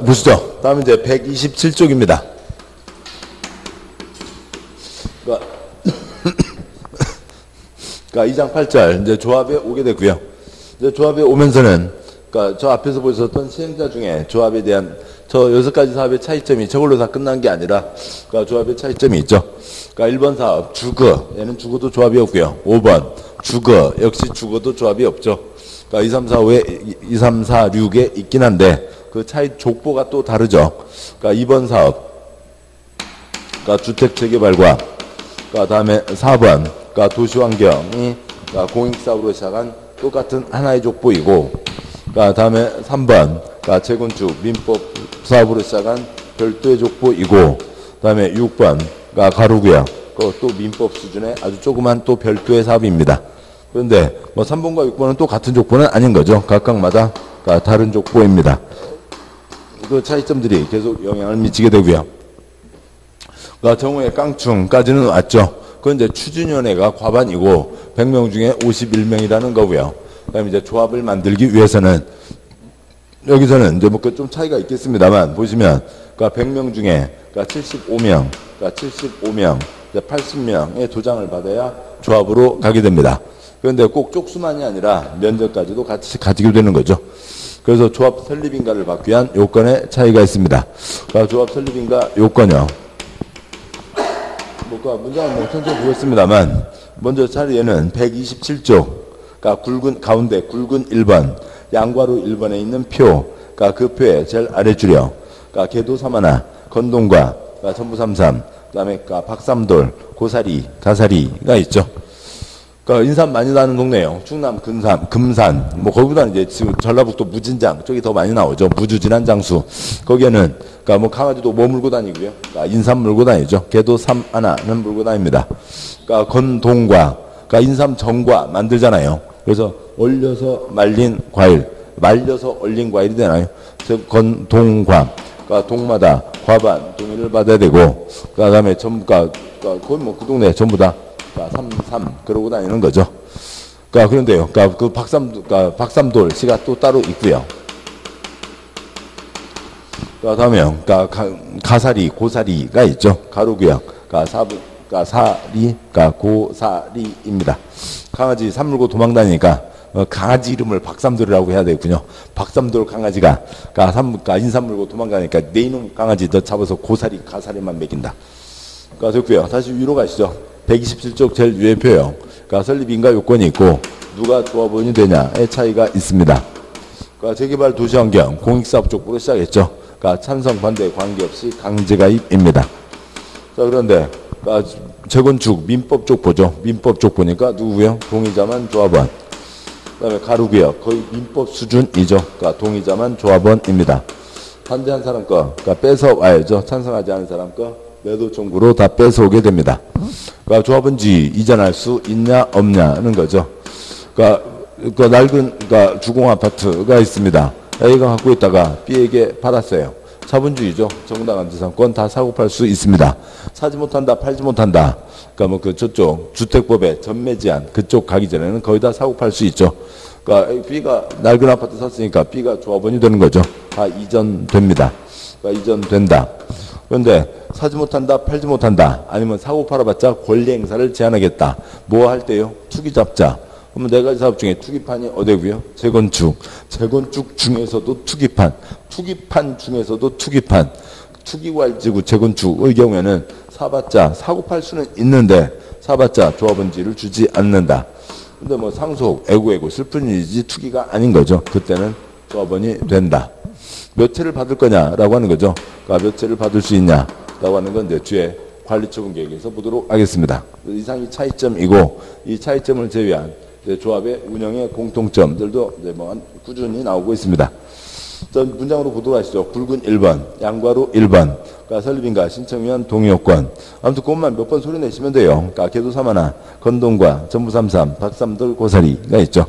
보시죠. 다음 이제 127쪽입니다. 그러니까 2장 8절 이제 조합에 오게 됐고요. 이제 조합에 오면서는 그러니까 저 앞에서 보셨던 시행자 중에 조합에 대한 저 6가지 사업의 차이점이 저걸로 다 끝난 게 아니라 그러니까 조합의 차이점이 있죠. 그러니까 1번 사업 주거, 얘는 주거도 조합이 없고요. 5번 주거 역시 주거도 조합이 없죠. 그러니까 2, 3, 4, 5에 2, 3, 4, 6에 있긴 한데 그 차이 족보가 또 다르죠. 그러니까 2번 사업, 그러니까 주택 재개발과 그러니까 다음에 4번 그러니까 도시환경이 그러니까 공익사업으로 시작한 똑같은 하나의 족보이고, 그러니까 다음에 3번 그러니까 재건축 민법 사업으로 시작한 별도의 족보이고, 다음에 6번 그러니까 가로구역 그것도 민법 수준의 아주 조그만 또 별도의 사업입니다. 그런데 뭐 3번과 6번은 또 같은 족보는 아닌 거죠. 각각마다 그러니까 다른 족보입니다. 그 차이점들이 계속 영향을 미치게 되고요. 그러니까 정오의 깡충까지는 왔죠. 그건 이제 추진위원회가 과반이고 100명 중에 51명이라는 거고요. 그다음에 이제 조합을 만들기 위해서는 여기서는 이제 뭐 좀 차이가 있겠습니다만 보시면 그러니까 100명 중에 그러니까 75명, 그러니까 75명, 80명의 도장을 받아야 조합으로 가게 됩니다. 그런데 꼭 쪽수만이 아니라 면적까지도 같이 가지게 되는 거죠. 그래서 조합 설립인가를 받기 위한 요건의 차이가 있습니다. 그러니까 조합 설립인가 요건이요. 뭐 문장은 뭐 천천히 보겠습니다만 먼저 자리에는 127쪽, 그러니까 굵은 가운데 굵은 1번, 양괄호 1번에 있는 표, 그러니까 그 표의 제일 아래줄이요. 그러니까 개도 3하나, 건동과, 그러니까 전부 33, 그다음에 그러니까 박삼돌, 고사리, 가사리가 있죠. 그러니까 인삼 많이 나는 동네예요. 충남 금산, 뭐 거기보다는 이제 지금 전라북도 무진장 쪽이 더 많이 나오죠. 무주진한 장수. 거기에는 그러니까 뭐 강아지도 뭐 물고 다니고요. 그러니까 인삼 물고 다니죠. 개도 3하나는 물고 다닙니다. 그러니까 건동과, 그러니까 인삼 전과 만들잖아요. 그래서 얼려서 말린 과일, 말려서 얼린 과일이 되나요? 건동과, 그러니까 동마다 과반 동의를 받아야 되고, 그다음에 전부가 거의 뭐 그 동네 전부 다 33 그러고 다니는 거죠. 그러니까 그런데요. 그러니까 그 박삼돌 씨가 또 따로 있고요. 다음에요. 그러니까 가사리, 고사리가 있죠. 가로구역, 그러니까 사리, 그러니까 고사리입니다. 강아지 산 물고 도망다니니까 강아지 이름을 박삼돌이라고 해야 되겠군요. 박삼돌 강아지가 그러니까 인삼 물고 도망가니까 내 이놈 강아지 너 잡아서 고사리, 가사리만 먹인다. 그러니까 됐고요. 다시 위로 가시죠. 127쪽 제일 위에 표요. 그러니까 설립인가 요건이 있고 누가 조합원이 되냐의 차이가 있습니다. 그러니까 재개발 도시환경 공익사업 족보로 시작했죠. 그러니까 찬성 반대 관계없이 강제가입입니다. 자, 그런데 그러니까 재건축 민법 족보죠. 민법 족보니까 누구고요? 동의자만 조합원. 그다음에 가로구역 거의 민법 수준이죠. 그러니까 동의자만 조합원입니다. 반대한 사람 거 그러니까 뺏어 와야죠. 찬성하지 않은 사람 거 매도 청구로 다 뺏어오게 됩니다. 그러니까 조합원지 이전할 수 있냐 없냐는 거죠. 그러니까 낡은 그러니까 주공 아파트가 있습니다. A가 갖고 있다가 B에게 받았어요. 자본주의죠. 정당한 재산권 다 사고 팔 수 있습니다. 사지 못한다, 팔지 못한다. 그러니까 뭐 그 저쪽 주택법에 전매 제한 그쪽 가기 전에는 거의 다 사고 팔 수 있죠. 그러니까 B가 낡은 아파트 샀으니까 B가 조합원이 되는 거죠. 다 이전됩니다. 그러니까 이전된다. 그런데 사지 못한다, 팔지 못한다, 아니면 사고 팔아봤자 권리 행사를 제한하겠다. 뭐 할 때요? 투기잡자. 그러면 4가지 사업 중에 투기판이 어디고요? 재건축. 재건축 중에서도 투기판. 투기판 중에서도 투기판. 투기괄지구 재건축의 경우에는 사봤자 사고 팔 수는 있는데 사봤자 조합원지를 주지 않는다. 근데 뭐 상속, 애고 슬픈 일이지 투기가 아닌 거죠. 그때는 조합원이 된다. 몇 채를 받을 거냐라고 하는 거죠. 그러니까 몇 채를 받을 수 있냐라고 하는 건 이제 뒤에 관리처분 계획에서 보도록 하겠습니다. 이상이 차이점이고 이 차이점을 제외한 조합의 운영의 공통점들도 이제 뭐 꾸준히 나오고 있습니다. 전 문장으로 보도록 하시죠. 굵은 1번, 양괄호 1번, 그러니까 설립인가 신청위원 동의요건. 아무튼 그것만 몇 번 소리 내시면 돼요. 그러니까 개도 3하나, 건동과, 전부 33, 박삼돌 고사리가 있죠.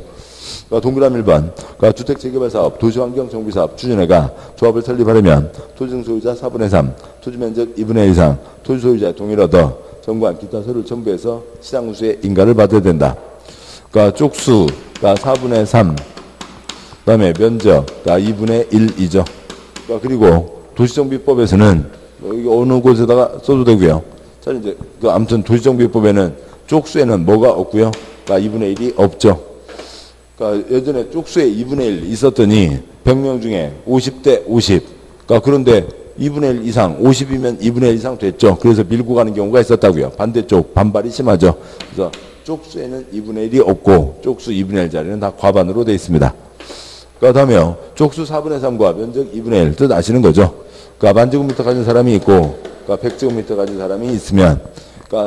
그러니까 동그라미 1번, 그러니까 주택재개발사업, 도시환경정비사업 추진회가 조합을 설립하려면 토지증 소유자 4분의 3, 토지면적 2분의 1 이상, 토지소유자의 동의를 얻어 정관 기타 서류를 첨부해서 시장우수의 인가를 받아야 된다. 그러니까 쪽수가 4분의 3, 그 다음에 면적, 그러니까 2분의 1이죠. 그리고 도시정비법에서는 여기 어느 곳에다가 써도 되고요. 자, 이제 아무튼 도시정비법에는 쪽수에는 뭐가 없고요. 2분의 1이 없죠. 예전에 쪽수에 2분의 1 있었더니 100명 중에 50대 50. 그런데 2분의 1 이상, 50이면 2분의 1 이상 됐죠. 그래서 밀고 가는 경우가 있었다고요. 반대쪽 반발이 심하죠. 그래서 쪽수에는 2분의 1이 없고 쪽수 2분의 1 자리는 다 과반으로 되어 있습니다. 다음에 쪽수 4분의 3과 면적 2분의 1 뜻 아시는 거죠. 만제곱미터 가진 사람이 있고 100제곱미터 가진 사람이 있으면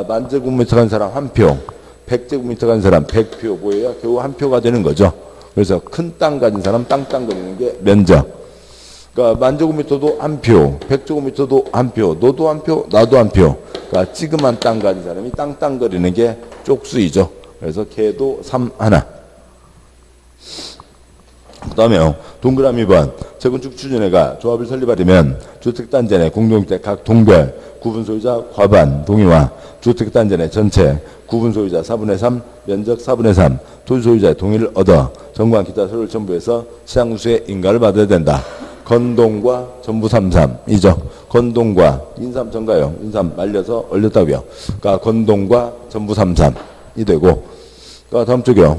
만제곱미터 가진 사람 1표, 100제곱미터 가진 사람 100표 모여야 겨우 1표가 되는 거죠. 그래서 큰 땅 가진 사람 땅 거리는 게 면적. 만제곱미터도 1표, 100제곱미터도 1표, 너도 1표, 나도 1표. 찌그만 땅 가진 사람이 땅 거리는 게 쪽수이죠. 그래서 걔도 3 하나. 그 다음에요. 동그라미 2번. 재건축 추진회가 조합을 설립하려면 주택단지 내 공동주택 각 동별 구분 소유자 과반 동의와 주택단지 내 전체 구분 소유자 4분의 3, 면적 4분의 3, 토지 소유자의 동의를 얻어 정부와 기타 서류를 첨부해서 시장수의 인가를 받아야 된다. 건동과 전부 33이죠. 건동과 인삼 전가요. 인삼 말려서 얼렸다고요. 건동과 전부 33이 되고, 다음 쪽이요.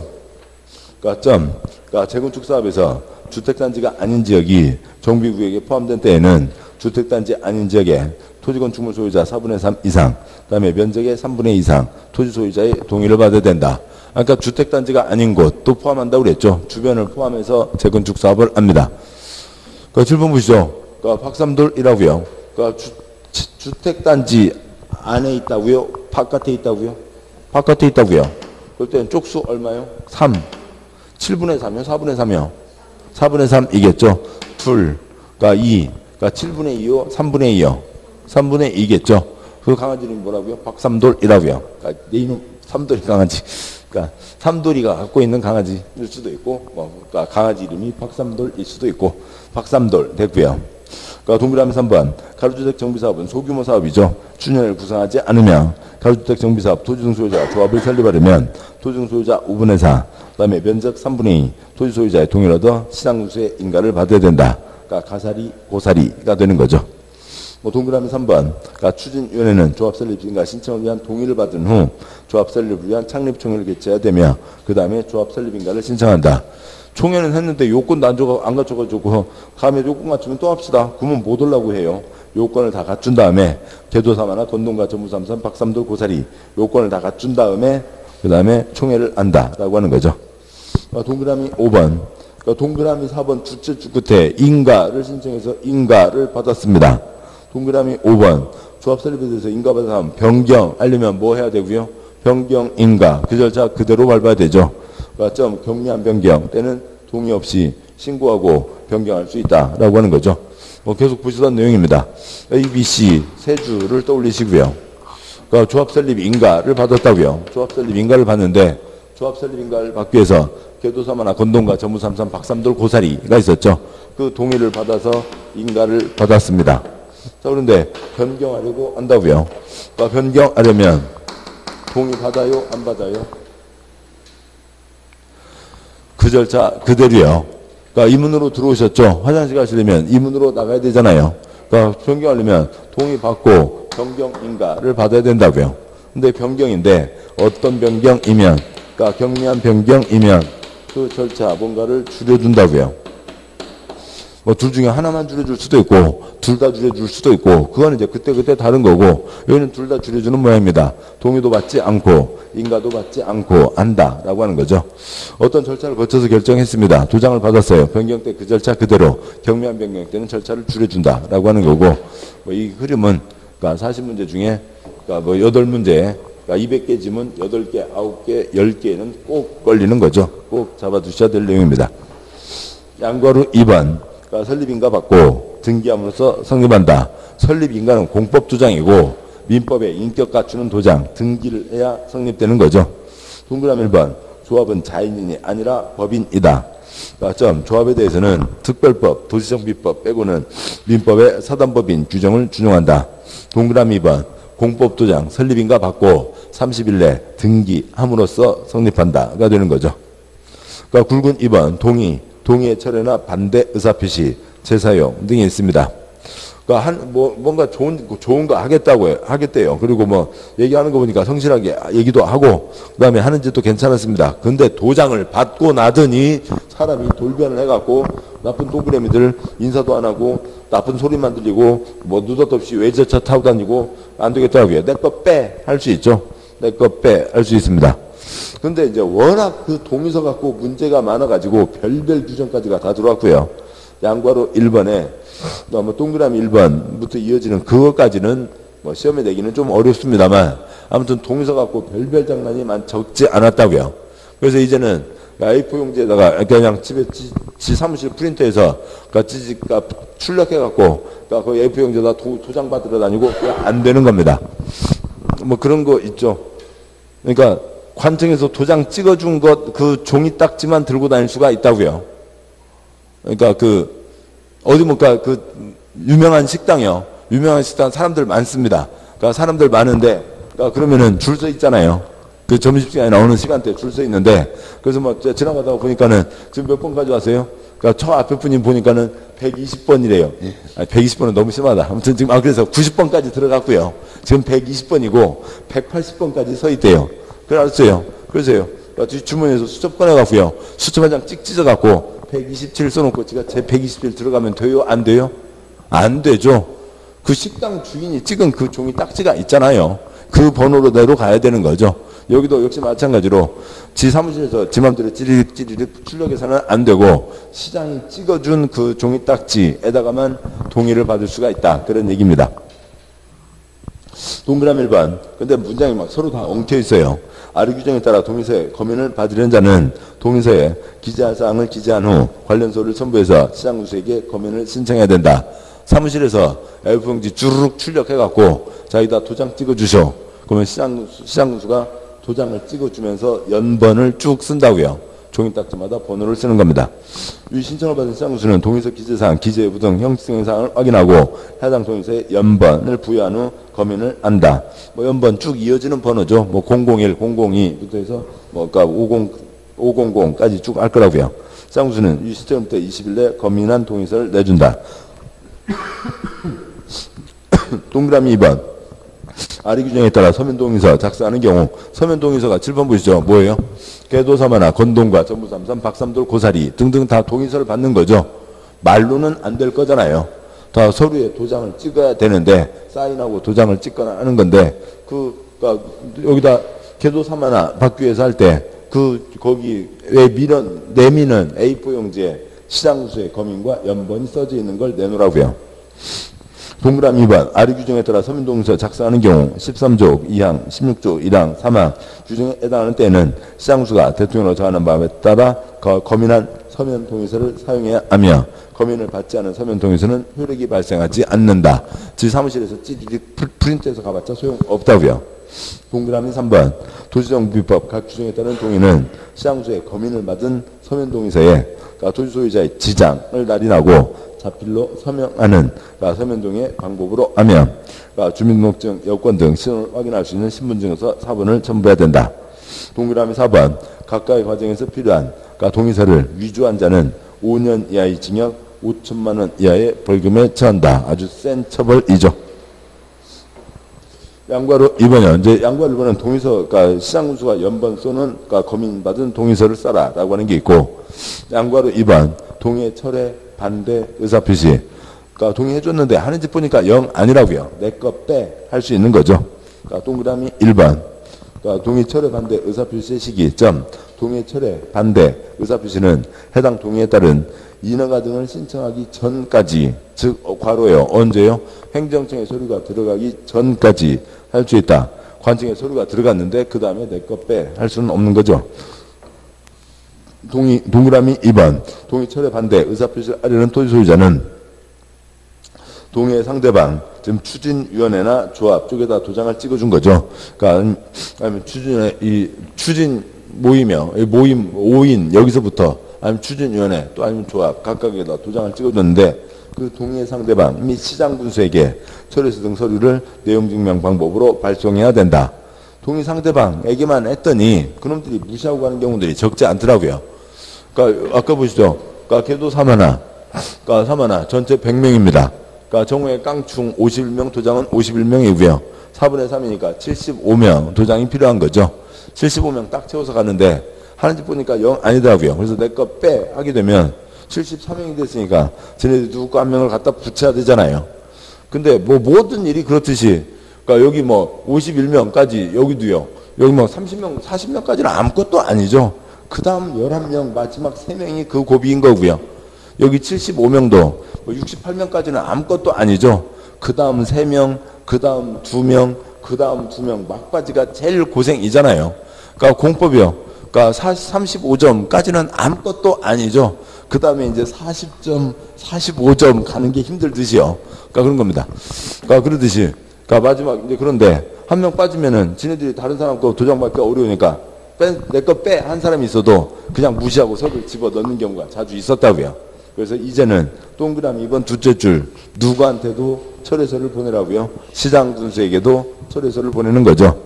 재건축 사업에서 주택단지가 아닌 지역이 정비구역에 포함된 때에는 주택단지 아닌 지역에 토지건축물 소유자 4분의 3 이상, 그 다음에 면적의 3분의 2 이상 토지 소유자의 동의를 받아야 된다. 주택단지가 아닌 곳도 포함한다고 그랬죠. 주변을 포함해서 재건축 사업을 합니다. 7번 보시죠. 박삼돌이라고요. 주택단지 안에 있다고요? 바깥에 있다고요? 바깥에 있다고요. 그럴 때는 쪽수 얼마요? 3. 7분의 3이요? 4분의 3이요? 4분의 3이겠죠. 둘, 2, 7분의 2요? 3분의 2요? 3분의 2겠죠. 그 강아지 이름이 뭐라고요? 박삼돌이라고요. 내 이름 삼돌이 강아지. 삼돌이가 갖고 있는 강아지일 수도 있고, 강아지 이름이 박삼돌일 수도 있고, 박삼돌 됐고요. 동그라미 3번. 가로주택 정비사업은 소규모 사업이죠. 추진회를 구성하지 않으며 가로주택 정비사업 토지등 소유자 조합을 설립하려면 토지등 소유자 5분의 4, 그 다음에 면적 3분의 2, 토지 소유자의 동의를 얻어 시장수의 인가를 받아야 된다. 가사리, 고사리가 되는 거죠. 동그라미 3번. 추진위원회는 조합 설립 인가 신청을 위한 동의를 받은 후 조합 설립을 위한 창립총회를 개최해야 되며 그 다음에 조합 설립 인가를 신청한다. 총회는 했는데 요건도 안 갖춰가지고 다음에 요건 갖추면 또 합시다. 그러면 못 오려고 해요. 요건을 다 갖춘 다음에 개도사마나 건동가 전무삼삼 박삼돌 고사리 요건을 다 갖춘 다음에 그 다음에 총회를 한다라고 하는 거죠. 동그라미 5번. 동그라미 4번 주체 주 끝에 인가를 신청해서 인가를 받았습니다. 동그라미 5번. 조합 설립에 대해서 인가받은 사람 변경하려면 뭐 해야 되고요? 변경 인가. 그 절차 그대로 밟아야 되죠. 경미한 변경 때는 동의 없이 신고하고 변경할 수 있다라고 하는 거죠. 계속 보시던 내용입니다. A, B, C 세 주를 떠올리시고요. 조합 설립 인가를 받았다고요. 조합 설립 인가를 받는데 조합 설립 인가를 받기 위해서 개도사마나 건동가 전무삼삼 박삼돌 고사리가 있었죠. 그 동의를 받아서 인가를 받았습니다. 자, 그런데 변경하려고 한다고요. 변경하려면 동의 받아요? 안 받아요? 그 절차 그대로요. 이 문으로 들어오셨죠. 화장실 가시려면 이 문으로 나가야 되잖아요. 변경하려면 동의 받고 변경 인가를 받아야 된다고요. 근데 변경인데 어떤 변경이면, 경미한 변경이면 그 절차 뭔가를 줄여준다고요. 둘 중에 하나만 줄여줄 수도 있고 둘 다 줄여줄 수도 있고 그건 이제 그때 다른 거고 여기는 둘 다 줄여주는 모양입니다. 동의도 받지 않고 인가도 받지 않고 한다라고 하는 거죠. 어떤 절차를 거쳐서 결정했습니다. 도장을 받았어요. 변경 때 그 절차 그대로, 경미한 변경 때는 절차를 줄여준다라고 하는 거고 이 흐름은 40문제 중에 8문제 200개 지문 8개, 9개, 10개는 꼭 걸리는 거죠. 꼭 잡아두셔야 될 내용입니다. 양괄호 2번. 설립인가 받고 등기함으로써 성립한다. 설립인가는 공법도장이고 민법에 인격 갖추는 도장, 등기를 해야 성립되는 거죠. 동그라미 1번. 조합은 자인이 아니라 법인이다. 조합에 대해서는 특별법, 도시정비법 빼고는 민법의 사단법인 규정을 준용한다. 동그라미 2번. 공법도장, 설립인가 받고 30일 내 등기함으로써 성립한다가 되는 거죠. 굵은 2번. 동의의 철회나 반대 의사표시, 재사용 등이 있습니다. 그러니까 뭔가 좋은 거 하겠대요. 그리고 뭐 얘기하는 거 보니까 성실하게 얘기도 하고 그다음에 하는 짓도 괜찮았습니다. 근데 도장을 받고 나더니 사람이 돌변을 해갖고 나쁜 동그라미들 인사도 안 하고 나쁜 소리만 들리고 뭐 느닷없이 외제차 타고 다니고 안 되겠더라고요. 내 거 빼 할 수 있죠. 내 거 빼 할 수 있습니다. 근데 이제 워낙 그 동의서 갖고 문제가 많아가지고 별별 규정까지가 다 들어왔고요. 양괄호 1번에 뭐 동그라미 1번부터 이어지는 그것까지는 뭐 시험에 내기는 좀 어렵습니다만 아무튼 동의서 갖고 별별 장난이 적지 않았다고요. 그래서 이제는 A4 용지에다가 그냥 집에 지 사무실 프린터에서 출력해갖고 그 A4 용지에다 도장 받으러 다니고 안 되는 겁니다. 뭐 그런 거 있죠. 그러니까 관청에서 도장 찍어준 것 그 종이 딱지만 들고 다닐 수가 있다고요. 그러니까 어디 뭔가 유명한 식당이요. 유명한 식당 사람들 많습니다. 그러니까 사람들 많은데 그러면은 줄 서 있잖아요. 그 점심시간에 나오는 시간대에 줄 서 있는데 그래서 뭐 지나가다가 보니까는 지금 몇 번 가져왔어요? 그러니까 저 앞에 분이 보니까는 120번이래요. 120번은 너무 심하다. 아무튼 지금 그래서 90번까지 들어갔고요. 지금 120번이고 180번까지 서 있대요. 그래 알았어요. 그러세요. 주머니에서 수첩 꺼내갖고요. 수첩 한 장 찍 찢어갖고 127 써놓고 제가 제 127 들어가면 돼요? 안 돼요? 안 되죠. 그 식당 주인이 찍은 그 종이 딱지가 있잖아요. 그 번호로대로 가야 되는 거죠. 여기도 역시 마찬가지로 지 사무실에서 지 맘대로 찌리릭 출력해서는 안 되고 시장이 찍어준 그 종이 딱지에다가만 동의를 받을 수가 있다. 그런 얘기입니다. 동그라미 1번. 근데 문장이 막 서로 다 엉켜 있어요. 아래 규정에 따라 동의서에 검인을 받으려는 자는 동의서에 기재할 사항을 기재한 후 관련서를 첨부해서 시장군수에게 검인을 신청해야 된다. 사무실에서 A4용지 주르륵 출력해갖고 자기다 도장 찍어주셔. 그러면 시장군수가 도장을 찍어주면서 연번을 쭉 쓴다고요. 종이딱지마다 번호를 쓰는 겁니다. 위 신청을 받은 시장군수는 동의서 기재사항, 기재 여부 등 형식적인 사항을 확인하고 해당 동의서에 연번을 부여한 후 검인을 한다. 뭐 연번 쭉 이어지는 번호죠. 뭐 001, 002부터 해서 뭐 그러니까 500까지 쭉 할 거라고요. 시장군수는 위 시점부터 20일 내 검인한 동의서를 내준다. 동그라미 2번. 아래 규정에 따라 서면동의서 작성하는 경우 서면동의서가 7번 보시죠. 뭐예요? 궤도사마나 건동과 전부삼삼 박삼돌 고사리 등등 다 동의서를 받는 거죠. 말로는 안 될 거잖아요. 다 서류에 도장을 찍어야 되는데 사인하고 도장을 찍거나 하는 건데 그러니까 여기다 궤도사마나 받기 위해서 할 때 거기 왜 내미는 A4 용지에 시장군수의 검인과 연번이 써져 있는 걸 내놓으라고요. 동그라미 2번. 아래 규정에 따라 서면동의서 작성하는 경우 13조 2항, 16조 1항, 3항 규정에 해당하는 때에는 시장군수가 대통령으로 정하는 바에 따라 검인한 서면동의서를 사용해야 하며 검인을 받지 않은 서면동의서는 효력이 발생하지 않는다. 지 사무실에서 찌리릭 프린트해서 가봤자 소용없다고요. 동그라미 3번. 도시정비법 각 규정에 따른 동의는 시장군수의 검인을 받은 서면동의서에 도시소유자의 지장을 날인하고 자필로 서명하는 서면동의 방법으로 하며 주민등록증, 여권 등 신원을 확인할 수 있는 신분증서 사본을 첨부해야 된다. 동그라미 4번. 각각의 과정에서 필요한 동의서를 위조한 자는 5년 이하의 징역, 5천만 원 이하의 벌금에 처한다. 아주 센 처벌이죠. 양괄호 2번이요. 이제 양괄호 1번은 동의서, 시장군수가 연번 쏘는 검인받은 동의서를 써라라고 하는 게 있고, 양괄호 2번 동의 철회 반대 의사표시. 동의해줬는데 하는 짓 보니까 영 아니라고요. 내 거 빼 할 수 있는 거죠. 동그라미 1번. 동의 철회 반대 의사표시의 시기. 동의 철회 반대 의사표시는 해당 동의에 따른 인허가 등을 신청하기 전까지, 즉 괄호예요. 언제요? 행정청에 서류가 들어가기 전까지 할 수 있다. 관청에 서류가 들어갔는데 그 다음에 내 거 빼 할 수는 없는 거죠. 동그라미 2번. 동의 철회 반대 의사표시를 하려는 토지소유자는 동의의 상대방, 지금 추진위원회나 조합 쪽에다 도장을 찍어준 거죠. 그러니까 아니면 추진 모임이요. 모임 5인 여기서부터 아니면 추진위원회 또 아니면 조합 각각에다 도장을 찍어줬는데 그 동의의 상대방 및 시장군수에게 철회서 등 서류를 내용증명 방법으로 발송해야 된다. 동의 상대방에게만 했더니 그놈들이 무시하고 가는 경우들이 적지 않더라고요. 그러니까 아까 보시죠. 궤도 사마나 그러니까 사마나 전체 100명입니다. 그러니까 정우의 깡충 51명, 도장은 51명이고요. 4분의 3이니까 75명 도장이 필요한 거죠. 75명 딱 채워서 가는데 하는 집 보니까 영 아니더라고요. 그래서 내 거 빼 하게 되면 73명이 됐으니까 쟤네들 누구 거 한 명을 갖다 붙여야 되잖아요. 근데 뭐 모든 일이 그렇듯이 그러니까 여기 뭐 51명까지 여기도요. 여기 뭐 30명, 40명까지는 아무것도 아니죠. 그 다음 11명, 마지막 3명이 그 고비인 거고요. 여기 75명도 뭐 68명까지는 아무것도 아니죠. 그 다음 3명, 그 다음 2명, 그 다음 2명, 막바지가 제일 고생이잖아요. 그러니까 공법이요. 그러니까 35점까지는 아무것도 아니죠. 그 다음에 이제 40점, 45점 가는 게 힘들듯이요. 그러니까 그런 겁니다. 그러니까 그러듯이. 그러니까 마지막 이제 그런데 한 명 빠지면은 지네들이 다른 사람 거 도장 받기 어려우니까 내 거 빼 한 사람이 있어도 그냥 무시하고 서로 집어 넣는 경우가 자주 있었다고요. 그래서 이제는 동그라미 2번 둘째 줄 누구한테도 철회서를 보내라고요. 시장 군수에게도 철회서를 보내는 거죠.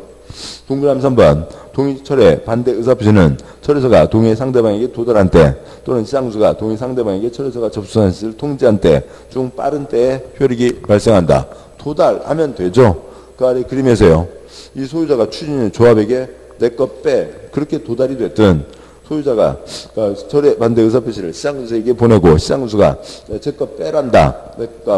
동그라미 3번 동의 철회 반대 의사표시는 철회서가 동의 상대방에게 도달한 때 또는 시장수가 동의 상대방에게 철회서가 접수한 것을 통지한 때 중 빠른 때에 효력이 발생한다. 도달하면 되죠. 그 아래 그림에서요. 이 소유자가 추진인 조합에게 내 거 빼 그렇게 도달이 됐든 소유자가 철회 반대 의사표시를 시장군수에게 보내고 시장군수가 제 거 빼란다.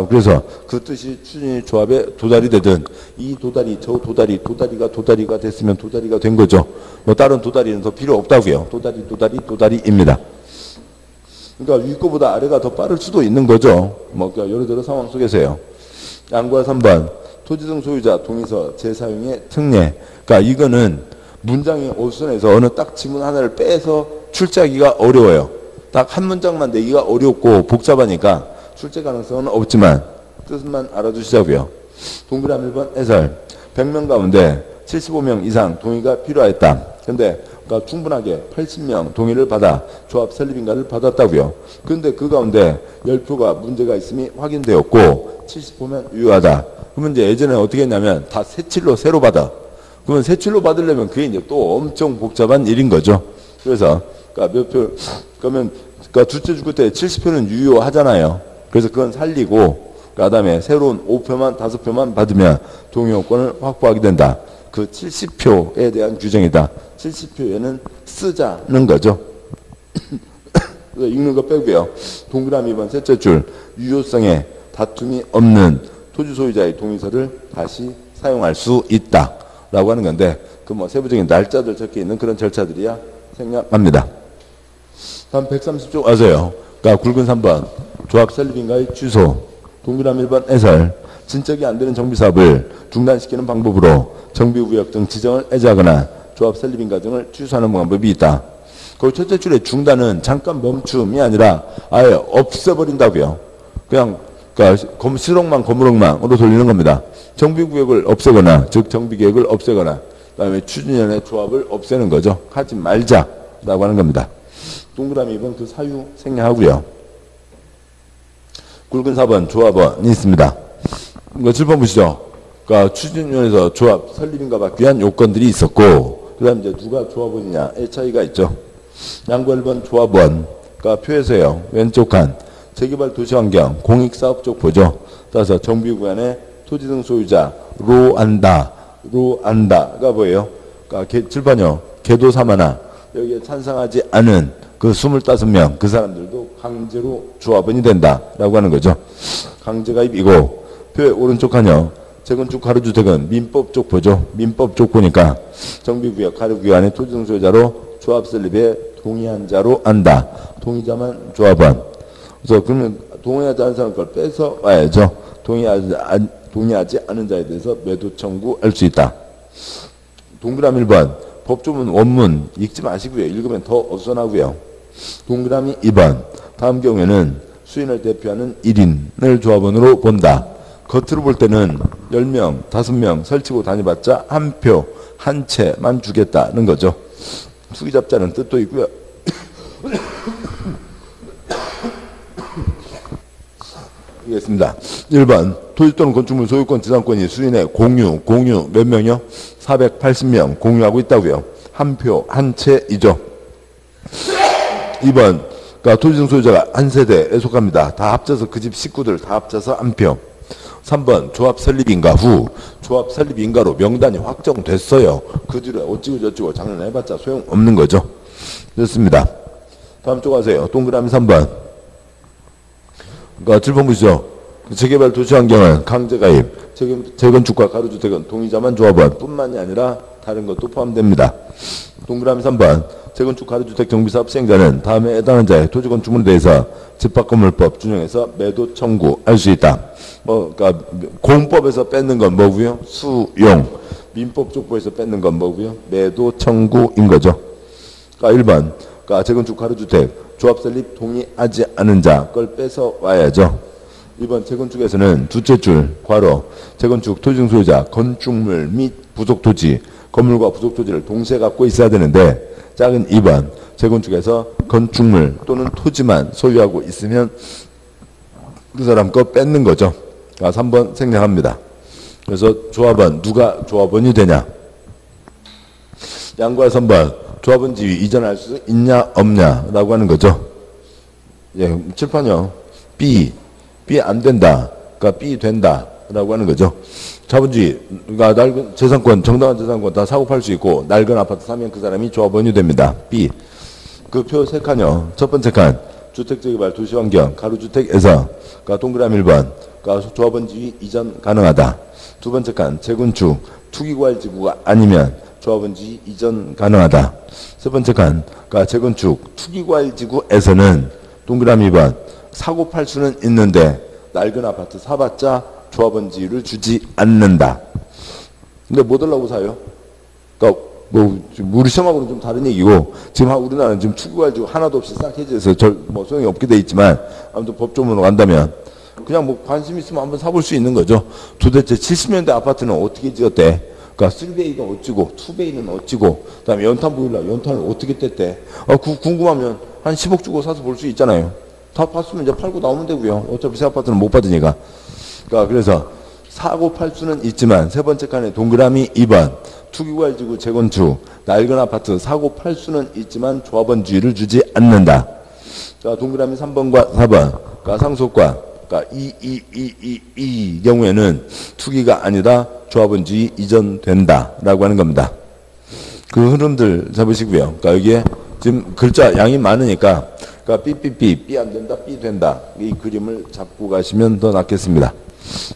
그래서 그 뜻이 추진인 조합에 도달이 되든 이 도달이 저 도다리가 됐으면 도다리가 된 거죠. 뭐 다른 도다리는 더 필요 없다고요. 도다리입니다. 그러니까 위 거보다 아래가 더 빠를 수도 있는 거죠. 뭐 그러니까 예를 들어 상황 속에서요. 양과 3번 토지 등 소유자 동의서 재사용의 특례. 그러니까 이거는 문장이 어순해서 어느 딱 지문 하나를 빼서 출제하기가 어려워요. 딱 한 문장만 내기가 어렵고 복잡하니까 출제 가능성은 없지만 뜻만 알아두시자고요. 동그라미 1번 해설. 100명 가운데 75명 이상 동의가 필요했다. 근데 그러니까 충분하게 80명 동의를 받아 조합 설립인가를 받았다고요. 근데 그 가운데 10표가 문제가 있음이 확인되었고 70표면 유효하다. 그러면 이제 예전에 어떻게 했냐면 다 새칠로 새로 받아. 그러면 새칠로 받으려면 그게 이제 또 엄청 복잡한 일인 거죠. 그래서 그러니까 몇 표 그러면 그러니까 둘째 주 끝에 70표는 유효하잖아요. 그래서 그건 살리고 그다음에 새로운 5표만 5표만 받으면 동의요건을 확보하게 된다. 그 70표에 대한 규정이다. 70표에는 쓰자는 거죠. 읽는 거 빼고요. 동그라미 2번 셋째 줄 유효성에 다툼이 없는 토지 소유자의 동의서를 다시 사용할 수 있다. 라고 하는 건데 그 뭐 세부적인 날짜들 적혀 있는 그런 절차들이야 생략합니다. 다음 130쪽 와서요. 그러니까 굵은 3번 조합 설립인가의 취소. 동그라미 1번 해설. 진척이 안 되는 정비사업을 중단시키는 방법으로 정비구역 등 지정을 해제하거나 조합 설립인가 등을 취소하는 방법이 있다. 그 첫째 줄의 중단은 잠깐 멈춤이 아니라 아예 없애버린다고요. 그냥 그러니까 실록망 거무록망으로 돌리는 겁니다. 정비구역을 없애거나 즉 정비계획을 없애거나 그다음에 추진위원회 조합을 없애는 거죠. 하지 말자라고 하는 겁니다. 동그라미 2번 그 사유 생략하고요. 굵은 4번 조합원이 있습니다. 이거 7번 보시죠. 그러니까 추진위원회에서 조합 설립인가 받기 위한 요건들이 있었고 그 다음 이제 누가 조합원이냐의 차이가 있죠. 양과 1번 조합원. 그러니까 표에서요. 왼쪽 칸 재개발 도시환경 공익사업 쪽 보죠. 따라서 정비구간의 토지 등 소유자로 안다가 뭐예요? 그러니까 7번요. 개도 사마나 여기에 찬성하지 않은 그 25명 그 사람들도 강제로 조합원이 된다라고 하는 거죠. 강제가입이고 표의 오른쪽 칸요. 재건축 가로주택은 민법 쪽 보죠. 민법 쪽 보니까 정비구역 가로구간의 토지 등 소유자로 조합 설립에 동의한 자로 안다. 동의자만 조합원. 그래서 그러면 동의하지 않은 사람 걸 빼서 와야죠. 동의하지 않은 자에 대해서 매도 청구할 수 있다. 동그라미 1번 법조문 원문 읽지 마시고요. 읽으면 더 어수선하고요. 동그라미 2번 다음 경우에는 수인을 대표하는 1인을 조합원으로 본다. 겉으로 볼 때는 10명, 5명 설치고 다녀봤자 한 표, 한 채만 주겠다는 거죠. 수기잡자는 뜻도 있고요. 이겠습니다. 1번 토지 또는 건축물 소유권 지상권이 수인의 공유 몇 명이요? 480명 공유하고 있다고요. 한 표, 한 채이죠. 2번 그러니까 토지등 소유자가 한 세대에 속합니다. 다 합쳐서 그 집 식구들 다 합쳐서 한 표. 3번 조합 설립인가 후 조합 설립인가로 명단이 확정됐어요. 그 뒤로 어찌고 저찌고 장난해봤자 소용없는 거죠. 좋습니다. 다음 쪽 가세요. 동그라미 3번. 그러니까 7번 보시죠. 재개발 도시환경은 강제가입, 재건축과 가로주택은 동의자만 조합원 뿐만이 아니라 다른 것도 포함됩니다. 동그라미 3번. 재건축 가로주택 정비사업 시행자는 다음에 해당하는 자의 토지건축물에 대해서 집합건물법 준용해서 매도 청구할 수 있다. 그러니까 공법에서 뺏는 건 뭐고요? 수용. 민법족보에서 뺏는 건 뭐고요? 매도 청구인 거죠. 그러니까 1번. 그러니까 재건축 가로주택 조합 설립 동의하지 않은 자 걸 뺏어 와야죠. 2번 재건축에서는 두째 줄 괄호 재건축 토지등 소유자 건축물 및 부속토지 건물과 부속토지를 동시에 갖고 있어야 되는데 작은 2번 재건축에서 건축물 또는 토지만 소유하고 있으면 그 사람 거 뺏는 거죠. 3번 생략합니다. 그래서 조합원 누가 조합원이 되냐. 양과 3번 조합원 지위 이전할 수 있냐 없냐 라고 하는 거죠. 예, 칠판이요. B 안 된다. 그러니까 B 된다. 라고 하는 거죠. 자본주의, 그러니까 낡은 재산권, 정당한 재산권 다 사고 팔 수 있고, 낡은 아파트 사면 그 사람이 조합원이 됩니다. B. 그 표 3칸이요. 첫 번째 칸, 주택재개발 도시환경, 가로주택에서, 그러니까 동그라미 1번, 그러니까 조합원 지위 이전 가능하다. 두 번째 칸, 재건축, 투기과열지구가 아니면 조합원 지위 이전 가능하다. 세 번째 칸, 그러니까 재건축, 투기과열지구에서는 동그라미 2번, 사고 팔 수는 있는데 낡은 아파트 사봤자 조합원 지위를 주지 않는다. 근데 뭐 들라고 사요? 그러니까 뭐 우리 시험하고는 좀 다른 얘기고 지금 우리나라는 지금 투기과열지구 하나도 없이 싹 해제해서 뭐 소용이 없게 돼 있지만 아무튼 법조문으로 간다면 그냥 뭐 관심 있으면 한번 사볼 수 있는 거죠. 도대체 70년대 아파트는 어떻게 지었대? 그러니까 3베이가 어찌고 2베이는 어찌고 그다음에 연탄 보일러 연탄을 어떻게 뗐대? 궁금하면 한 10억 주고 사서 볼 수 있잖아요. 다 봤으면 이제 팔고 나오면 되고요. 어차피 새 아파트는 못 받으니까. 그러니까 그래서 사고 팔 수는 있지만 세 번째 칸에 동그라미 2번 투기과열지구 재건축 낡은 아파트 사고 팔 수는 있지만 조합원 지위를 주지 않는다. 자 동그라미 3번과 4번 그러니까 상속과 그러니까 이 경우에는 투기가 아니라 조합원 지위 이전된다라고 하는 겁니다. 그 흐름들 잡으시고요. 그러니까 여기에 지금 글자 양이 많으니까 그러니까 B 안 된다, B 된다. 이 그림을 잡고 가시면 더 낫겠습니다.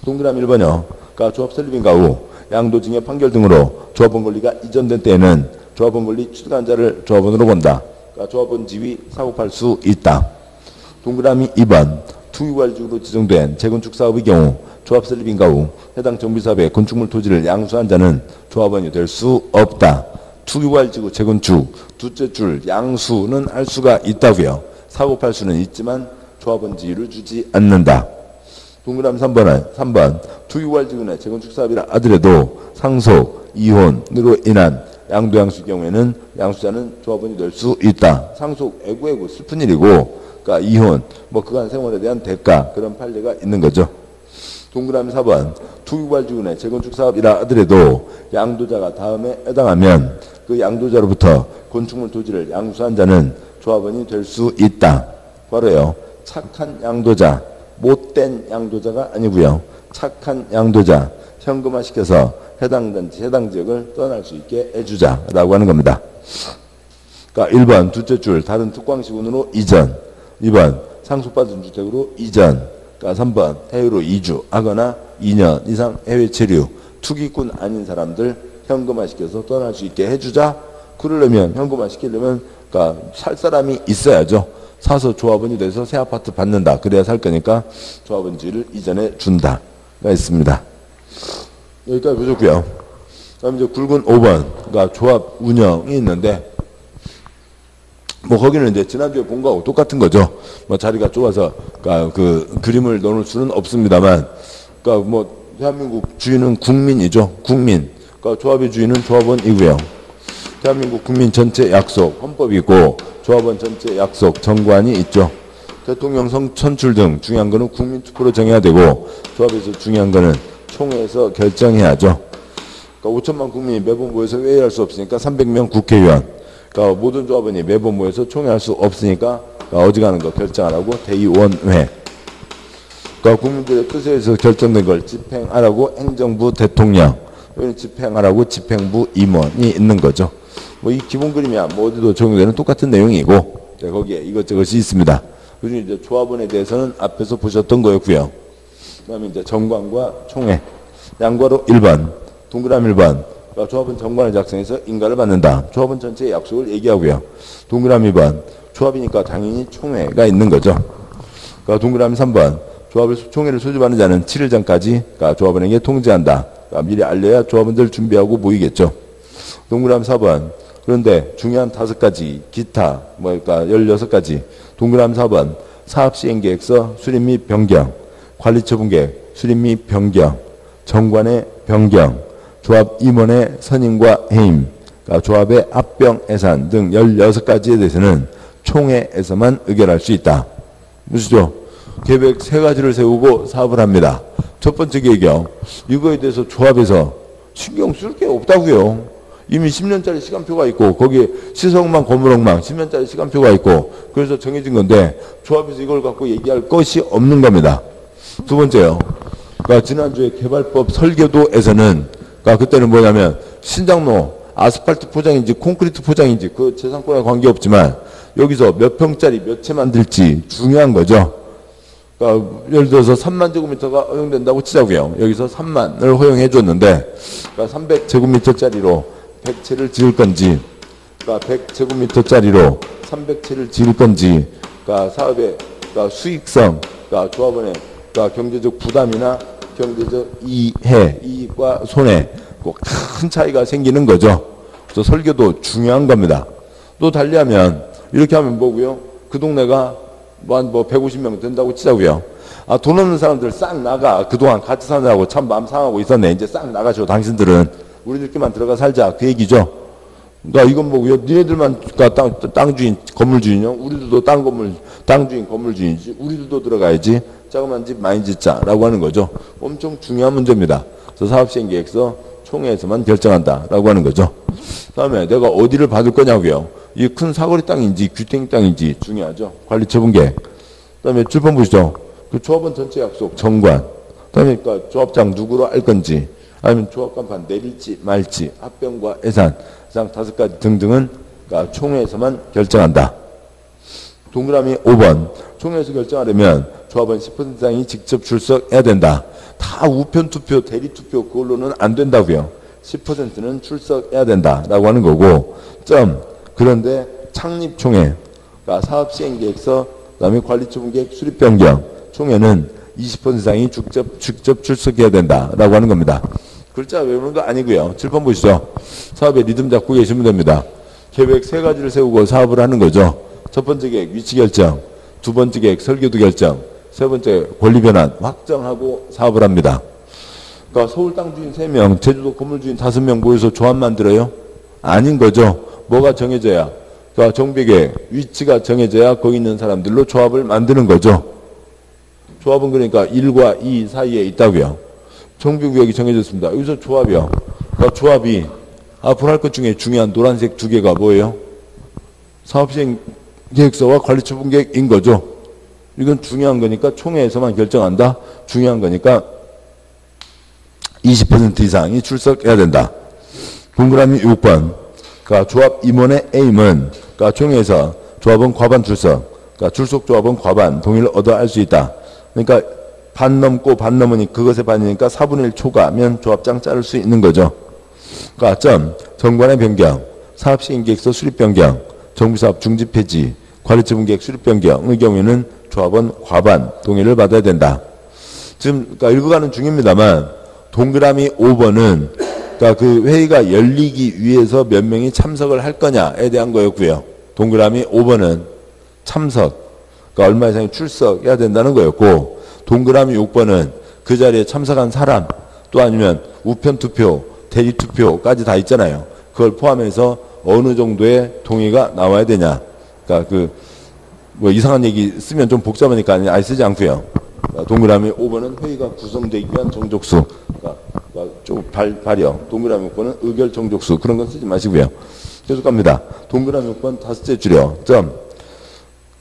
동그라미 1번이요. 그러니까 조합 설립인가 후 양도징의 판결 등으로 조합원 권리가 이전된 때에는 조합원 권리 취득한 자를 조합원으로 본다. 그러니까 조합원 지위 사고팔 수 있다. 동그라미 2번 투기과열지구로 지정된 재건축 사업의 경우 조합 설립인가 후 해당 정비사업의 건축물 토지를 양수한 자는 조합원이 될 수 없다. 투기과열지구 재건축 두째 줄 양수는 할 수가 있다고요. 사고 팔 수는 있지만 조합원 지위를 주지 않는다. 동그라미 3번 투기과열지구나 재건축 사업이라 하더라도 상속, 이혼으로 인한 양도 양수의 경우에는 양수자는 조합원이 될 수 있다. 상속 애구애구 슬픈 일이고 그러니까 이혼 뭐 그간 생활에 대한 대가 그런 판례가 있는 거죠. 동그라미 4번 투기과열지구나 재건축 사업이라 하더라도 양도자가 다음에 해당하면 그 양도자로부터 건축물 토지를 양수한 자는 조합원이 될 수 있다. 바로요. 착한 양도자, 못된 양도자가 아니고요. 착한 양도자, 현금화시켜서 해당 단지, 해당 지역을 떠날 수 있게 해주자라고 하는 겁니다. 그러니까 1번 두째 줄 다른 특광시군으로 이전, 2번 상속받은 주택으로 이전, 그러니까 3번 해외로 이주하거나 2년 이상 해외 체류, 투기꾼 아닌 사람들 현금화시켜서 떠날 수 있게 해주자. 그러려면 현금화시키려면 그러니까 살 사람이 있어야죠. 사서 조합원이 돼서 새 아파트 받는다. 그래야 살 거니까 조합원 지위를 이전해 준다가 있습니다. 여기까지 보셨고요. 그다음 이제 굵은 5번, 그러니까 조합 운영이 있는데 뭐 거기는 이제 지난주에 본 거하고 똑같은 거죠. 뭐 자리가 좁아서 그러니까 그 그림을 넣을 수는 없습니다만, 그러니까 뭐 대한민국 주인은 국민이죠. 국민. 그러니까 조합의 주인은 조합원이고요. 대한민국 국민 전체 약속, 헌법이 있고 조합원 전체 약속, 정관이 있죠. 대통령 선출 등 중요한 거는 국민투표로 정해야 되고 조합에서 중요한 거는 총회에서 결정해야죠. 그러니까 5천만 국민이 매번 모여서 회의할 수 없으니까 300명 국회의원. 그러니까 모든 조합원이 매번 모여서 총회할 수 없으니까 어지간한 거 결정하라고 대의원회. 그러니까 국민들의 뜻에 의해서 결정된 걸 집행하라고 행정부 대통령, 여기는 집행하라고 집행부 임원이 있는 거죠. 뭐 이 기본 그림이야 뭐 어디도 적용되는 똑같은 내용이고 거기에 이것저것이 있습니다. 그중에 이제 조합원에 대해서는 앞에서 보셨던 거였고요. 그다음에 이제 정관과 총회. 양괄호 1번, 동그라미 1번. 그러니까 조합은 정관을 작성해서 인가를 받는다. 조합은 전체의 약속을 얘기하고요. 동그라미 2번, 조합이니까 당연히 총회가 있는 거죠. 그러니까 동그라미 3번, 총회를 소집하는 자는 7일 전까지 그러니까 조합원에게 통지한다. 그러니까 미리 알려야 조합원들 준비하고 모이겠죠. 동그라미 4번, 그런데 중요한 5가지, 기타, 그러니까 16가지. 동그라미 4번, 사업시행계획서 수립 및 변경, 관리처분계획 수립 및 변경, 정관의 변경, 조합 임원의 선임과 해임, 그러니까 조합의 합병, 해산 등 16가지에 대해서는 총회에서만 의결할 수 있다. 무시죠? 계획 3가지를 세우고 사업을 합니다. 첫 번째 계획이요. 이거에 대해서 조합에서 신경 쓸 게 없다고요. 이미 10년짜리 시간표가 있고 거기에 시설만 건물억만 10년짜리 시간표가 있고 그래서 정해진 건데 조합에서 이걸 갖고 얘기할 것이 없는 겁니다. 두 번째요. 그러니까 지난주에 개발법 설계도에서는 그러니까 그때는 뭐냐면 신장로 아스팔트 포장인지 콘크리트 포장인지 그 재산권과 관계없지만 여기서 몇 평짜리 몇 채 만들지 중요한 거죠. 그러니까 예를 들어서 3만 제곱미터가 허용된다고 치자고요. 여기서 3만을 허용해 줬는데 그러니까 300제곱미터짜리로 100채를 지을 건지 그러니까 100제곱미터짜리로 300채를 지을 건지 그러니까 사업의 그러니까 수익성 그러니까 조합원의 그러니까 경제적 부담이나 경제적 이익과 손해 큰 차이가 생기는 거죠. 그래서 설계도 중요한 겁니다. 또 달리하면 이렇게 하면 뭐고요? 그 동네가 뭐 150명 된다고 치자고요. 아, 돈 없는 사람들 싹 나가. 그동안 같이 사느라고 참 마음 상하고 있었네. 이제 싹 나가죠. 당신들은 우리들끼리만 들어가 살자. 그 얘기죠. 그러니까 이건 뭐고요? 니네들만 땅 주인, 건물 주인이요. 우리들도 땅 주인, 건물 주인이지. 우리들도 들어가야지. 자그마한 집 많이 짓자라고 하는 거죠. 엄청 중요한 문제입니다. 그래서 사업시행계획서 총회에서만 결정한다라고 하는 거죠. 그다음에 내가 어디를 받을 거냐고요. 이 큰 사거리 땅인지 귀퉁이 땅인지 중요하죠. 관리처분계획. 그다음에 7번 보시죠. 그 조합원 전체 약속 정관. 그다음에 그러니까 조합장 누구로 할 건지 아니면 조합 간판 내릴지 말지 합병과 해산 이상 5가지 등등은 그러니까 총회에서만 결정한다. 동그라미 5번. 총회에서 결정하려면 조합원 10% 이상이 직접 출석해야 된다. 다 우편 투표, 대리 투표 그걸로는 안 된다고요. 10%는 출석해야 된다라고 하는 거고. 그런데 창립총회, 그러니까 사업시행계획서, 그다음에 관리처분계획 수립 변경, 총회는 20% 이상이 직접 출석해야 된다라고 하는 겁니다. 글자 외우는 거 아니고요. 7번 보시죠. 사업의 리듬 잡고 계시면 됩니다. 계획 3가지를 세우고 사업을 하는 거죠. 첫 번째 계획 위치 결정, 두 번째 계획 설계도 결정, 세 번째 권리 변환 확정하고 사업을 합니다. 그러니까 서울 땅 주인 3명, 제주도 건물 주인 5명 모여서 조합 만들어요? 아닌 거죠. 뭐가 정해져야? 그러니까 정비계획 위치가 정해져야 거기 있는 사람들로 조합을 만드는 거죠. 조합은 그러니까 1과 2 사이에 있다고요. 정비구역이 정해졌습니다. 여기서 조합이요. 그러니까 조합이 앞으로 할 것 중에 중요한 노란색 2개가 뭐예요? 사업시행계획서와 관리처분계획인 거죠. 이건 중요한 거니까 총회에서만 결정한다. 중요한 거니까 20% 이상이 출석해야 된다. 동그라미 6번. 그러니까 조합 임원의 에임은 그러니까 총회에서 조합은 과반 출석, 그러니까 출석 조합은 과반 동의를 얻어 할 수 있다. 그러니까 반 넘고 반 넘으니 그것의 반이니까 4분의 1 초과면 조합장 자를 수 있는 거죠. 그러니까 정관의 변경, 사업시행계획서 수립 변경, 정비사업 중지 폐지, 관리처분계획 수립 변경의 경우에는 조합은 과반 동의를 받아야 된다. 지금 그러니까 읽어가는 중입니다만 동그라미 5번은 그러니까 그 회의가 열리기 위해서 몇 명이 참석을 할 거냐에 대한 거였고요. 동그라미 5번은 참석, 그러니까 얼마 이상이 출석해야 된다는 거였고, 동그라미 6번은 그 자리에 참석한 사람 또 아니면 우편 투표, 대리 투표까지 다 있잖아요. 그걸 포함해서 어느 정도의 동의가 나와야 되냐. 그러니까 뭐 이상한 얘기 쓰면 좀 복잡하니까 아예 쓰지 않고요. 그러니까 동그라미 5번은 회의가 구성되기 위한 정족수. 그러니까 좀 발이요. 동그라미 6번은 의결 정족수. 그런 건 쓰지 마시고요. 계속 갑니다. 동그라미 6번 5째 줄여.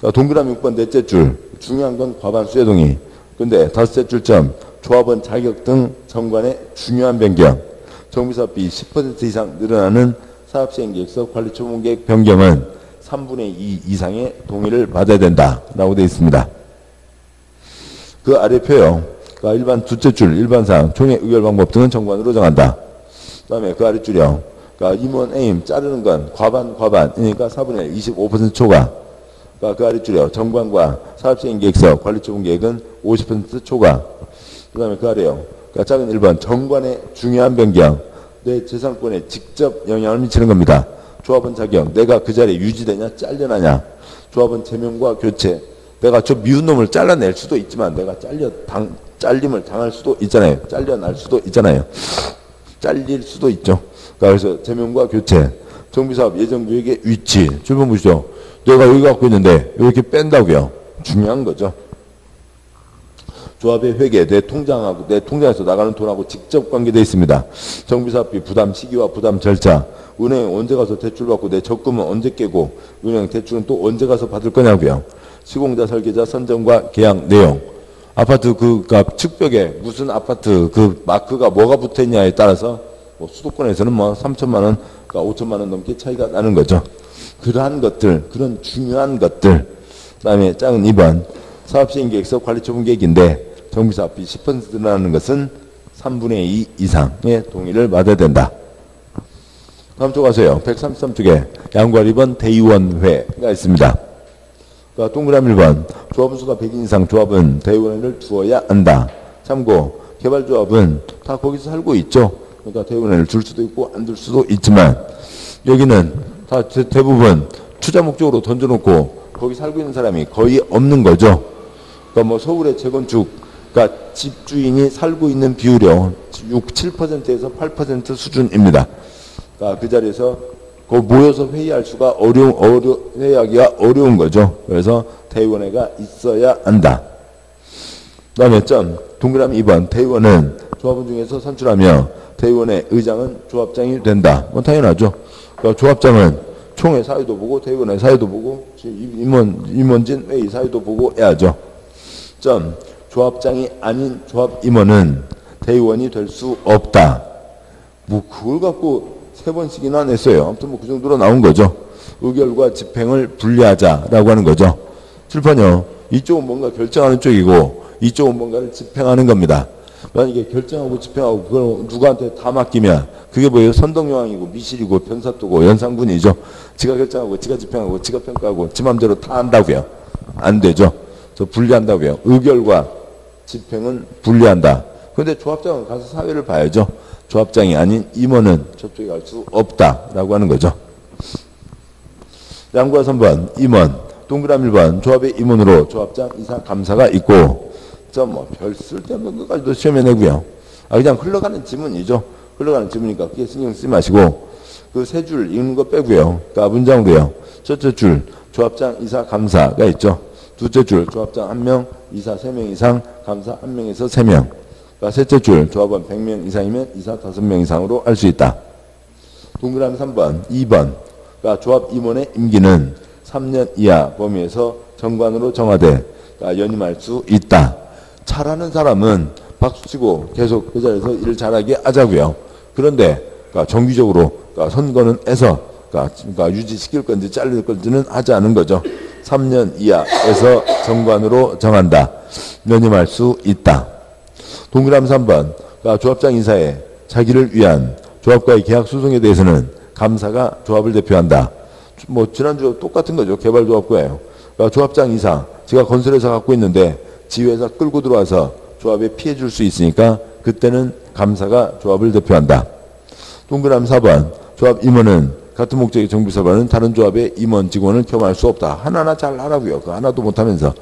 동그라미 6번 넷째 줄. 중요한 건 과반 수혜동의. 근데 다섯째 줄점. 조합원 자격 등 정관의 중요한 변경. 정비사업비 10% 이상 늘어나는 사업시행계획서 관리초본계획 변경은 3분의 2 이상의 동의를 받아야 된다. 라고 되어 있습니다. 그 아래 표요. 일반 둘째 줄, 일반사항, 총회 의결 방법 등은 정관으로 정한다. 그 다음에 그 아래 줄이요. 임원 A임 자르는 건 과반이니까 4분의 1, 25% 초과. 그 아래 줄이요. 정관과 사업시행계획서 관리초본계획은 50% 초과. 그 다음에 그 아래요. 작은 1번 정관의 중요한 변경. 내 재산권에 직접 영향을 미치는 겁니다. 조합원 자격. 내가 그 자리에 유지되냐 잘려나냐. 조합원 제명과 교체. 내가 저 미운 놈을 잘라낼 수도 있지만 내가 잘림을 당할 수도 있잖아요. 잘려날 수도 있잖아요. 잘릴 수도 있죠. 그래서 제명과 교체. 정비사업 예정구역의 위치. 줄번 보시죠. 내가 여기 갖고 있는데 이렇게 뺀다고요. 중요한 거죠. 조합의 회계, 내 통장하고 내 통장에서 나가는 돈하고 직접 관계되어 있습니다. 정비사업비 부담 시기와 부담 절차, 은행에 언제 가서 대출 받고 내 적금은 언제 깨고 은행 대출은 또 언제 가서 받을 거냐고요. 시공자, 설계자, 선정과 계약 내용, 아파트 측벽에 무슨 아파트 마크가 뭐가 붙어있냐에 따라서 수도권에서는 3천만 원, 5천만 원 넘게 차이가 나는 거죠. 그러한 것들, 그런 중요한 것들. 그 다음에 작은 2번 사업시행계획서 관리초본계획인데 정비사업비 10% 늘어나는 것은 3분의 2 이상의 동의를 받아야 된다. 다음 쪽 가세요. 133쪽에 양과 2번 대의원회가 있습니다. 동그라미 1번 조합원 수가 100인 이상 조합은 대의원회를 두어야 한다. 참고 개발조합은 다 거기서 살고 있죠. 그러니까 대의원회를 줄 수도 있고 안 줄 수도 있지만 여기는 다 대부분 투자 목적으로 던져놓고 거기 살고 있는 사람이 거의 없는 거죠. 서울의 재건축, 집주인이 살고 있는 비율이요. 7%에서 8% 수준입니다. 그 자리에서 모여서 회의할 수가 회의하기가 어려운 거죠. 그래서 대의원회가 있어야 한다. 그 다음에 동그라미 2번 대의원은 조합원 중에서 선출하며 대의원회 의장은 조합장이 된다. 당연하죠. 조합장은 총회 사유도 보고 대의원회 사유도 보고 임원진 회의 사유도 보고 해야죠. 조합장이 아닌 조합임원은 대의원이 될 수 없다. 그걸 갖고 3번씩이나 냈어요. 아무튼 그 정도로 나온 거죠. 의결과 집행을 분리하자라고 하는 거죠. 7번요. 이쪽은 뭔가 결정하는 쪽이고 이쪽은 뭔가를 집행하는 겁니다. 만약에 결정하고 집행하고 그걸 누구한테 다 맡기면 그게 뭐예요? 선동요항이고 미실이고 변사또고 연상군이죠. 지가 결정하고 지가 집행하고 지가 평가하고 지 맘대로 다 한다고요. 안 되죠. 분리한다고요. 의결과 집행은 분리한다. 그런데 조합장은 가서 사회를 봐야죠. 조합장이 아닌 임원은 저쪽에 갈 수 없다라고 하는 거죠. 양과 3번 임원, 동그라미 1번 조합의 임원으로 조합장, 이사, 감사가 있고 별 쓸데없는 것까지도 시험에 내고요. 그냥 흘러가는 지문이죠. 흘러가는 지문이니까 그게 신경 쓰지 마시고 그 세 줄 읽는 거 빼고요. 문장으로요. 첫째 줄 조합장, 이사, 감사가 있죠. 둘째 줄 조합장 1명, 이사 3명 이상, 감사 1명에서 3명. 셋째 줄 조합원 100명 이상이면 이사 5명 이상으로 할 수 있다. 동그라미 3번, 2번. 조합 임원의 임기는 3년 이하 범위에서 정관으로 정하되 연임할 수 있다. 잘하는 사람은 박수치고 계속 그 자리에서 일을 잘하게 하자고요. 그런데 정기적으로 선거는 해서 유지시킬 건지 잘릴 건지는 하지 않은 거죠. 3년 이하에서 정관으로 정한다. 연임할 수 있다. 동그라미 3번 조합장 인사에 자기를 위한 조합과의 계약 소송에 대해서는 감사가 조합을 대표한다. 지난주 똑같은 거죠. 개발조합과예요. 조합장 이사 제가 건설회사 갖고 있는데 지회사 끌고 들어와서 조합에 피해 줄 수 있으니까 그때는 감사가 조합을 대표한다. 동그라미 4번 조합 임원은 같은 목적의 정비사업은 다른 조합의 임원 직원을 겸할 수 없다. 하나하나 잘 하라고요. 하나도 못하면서.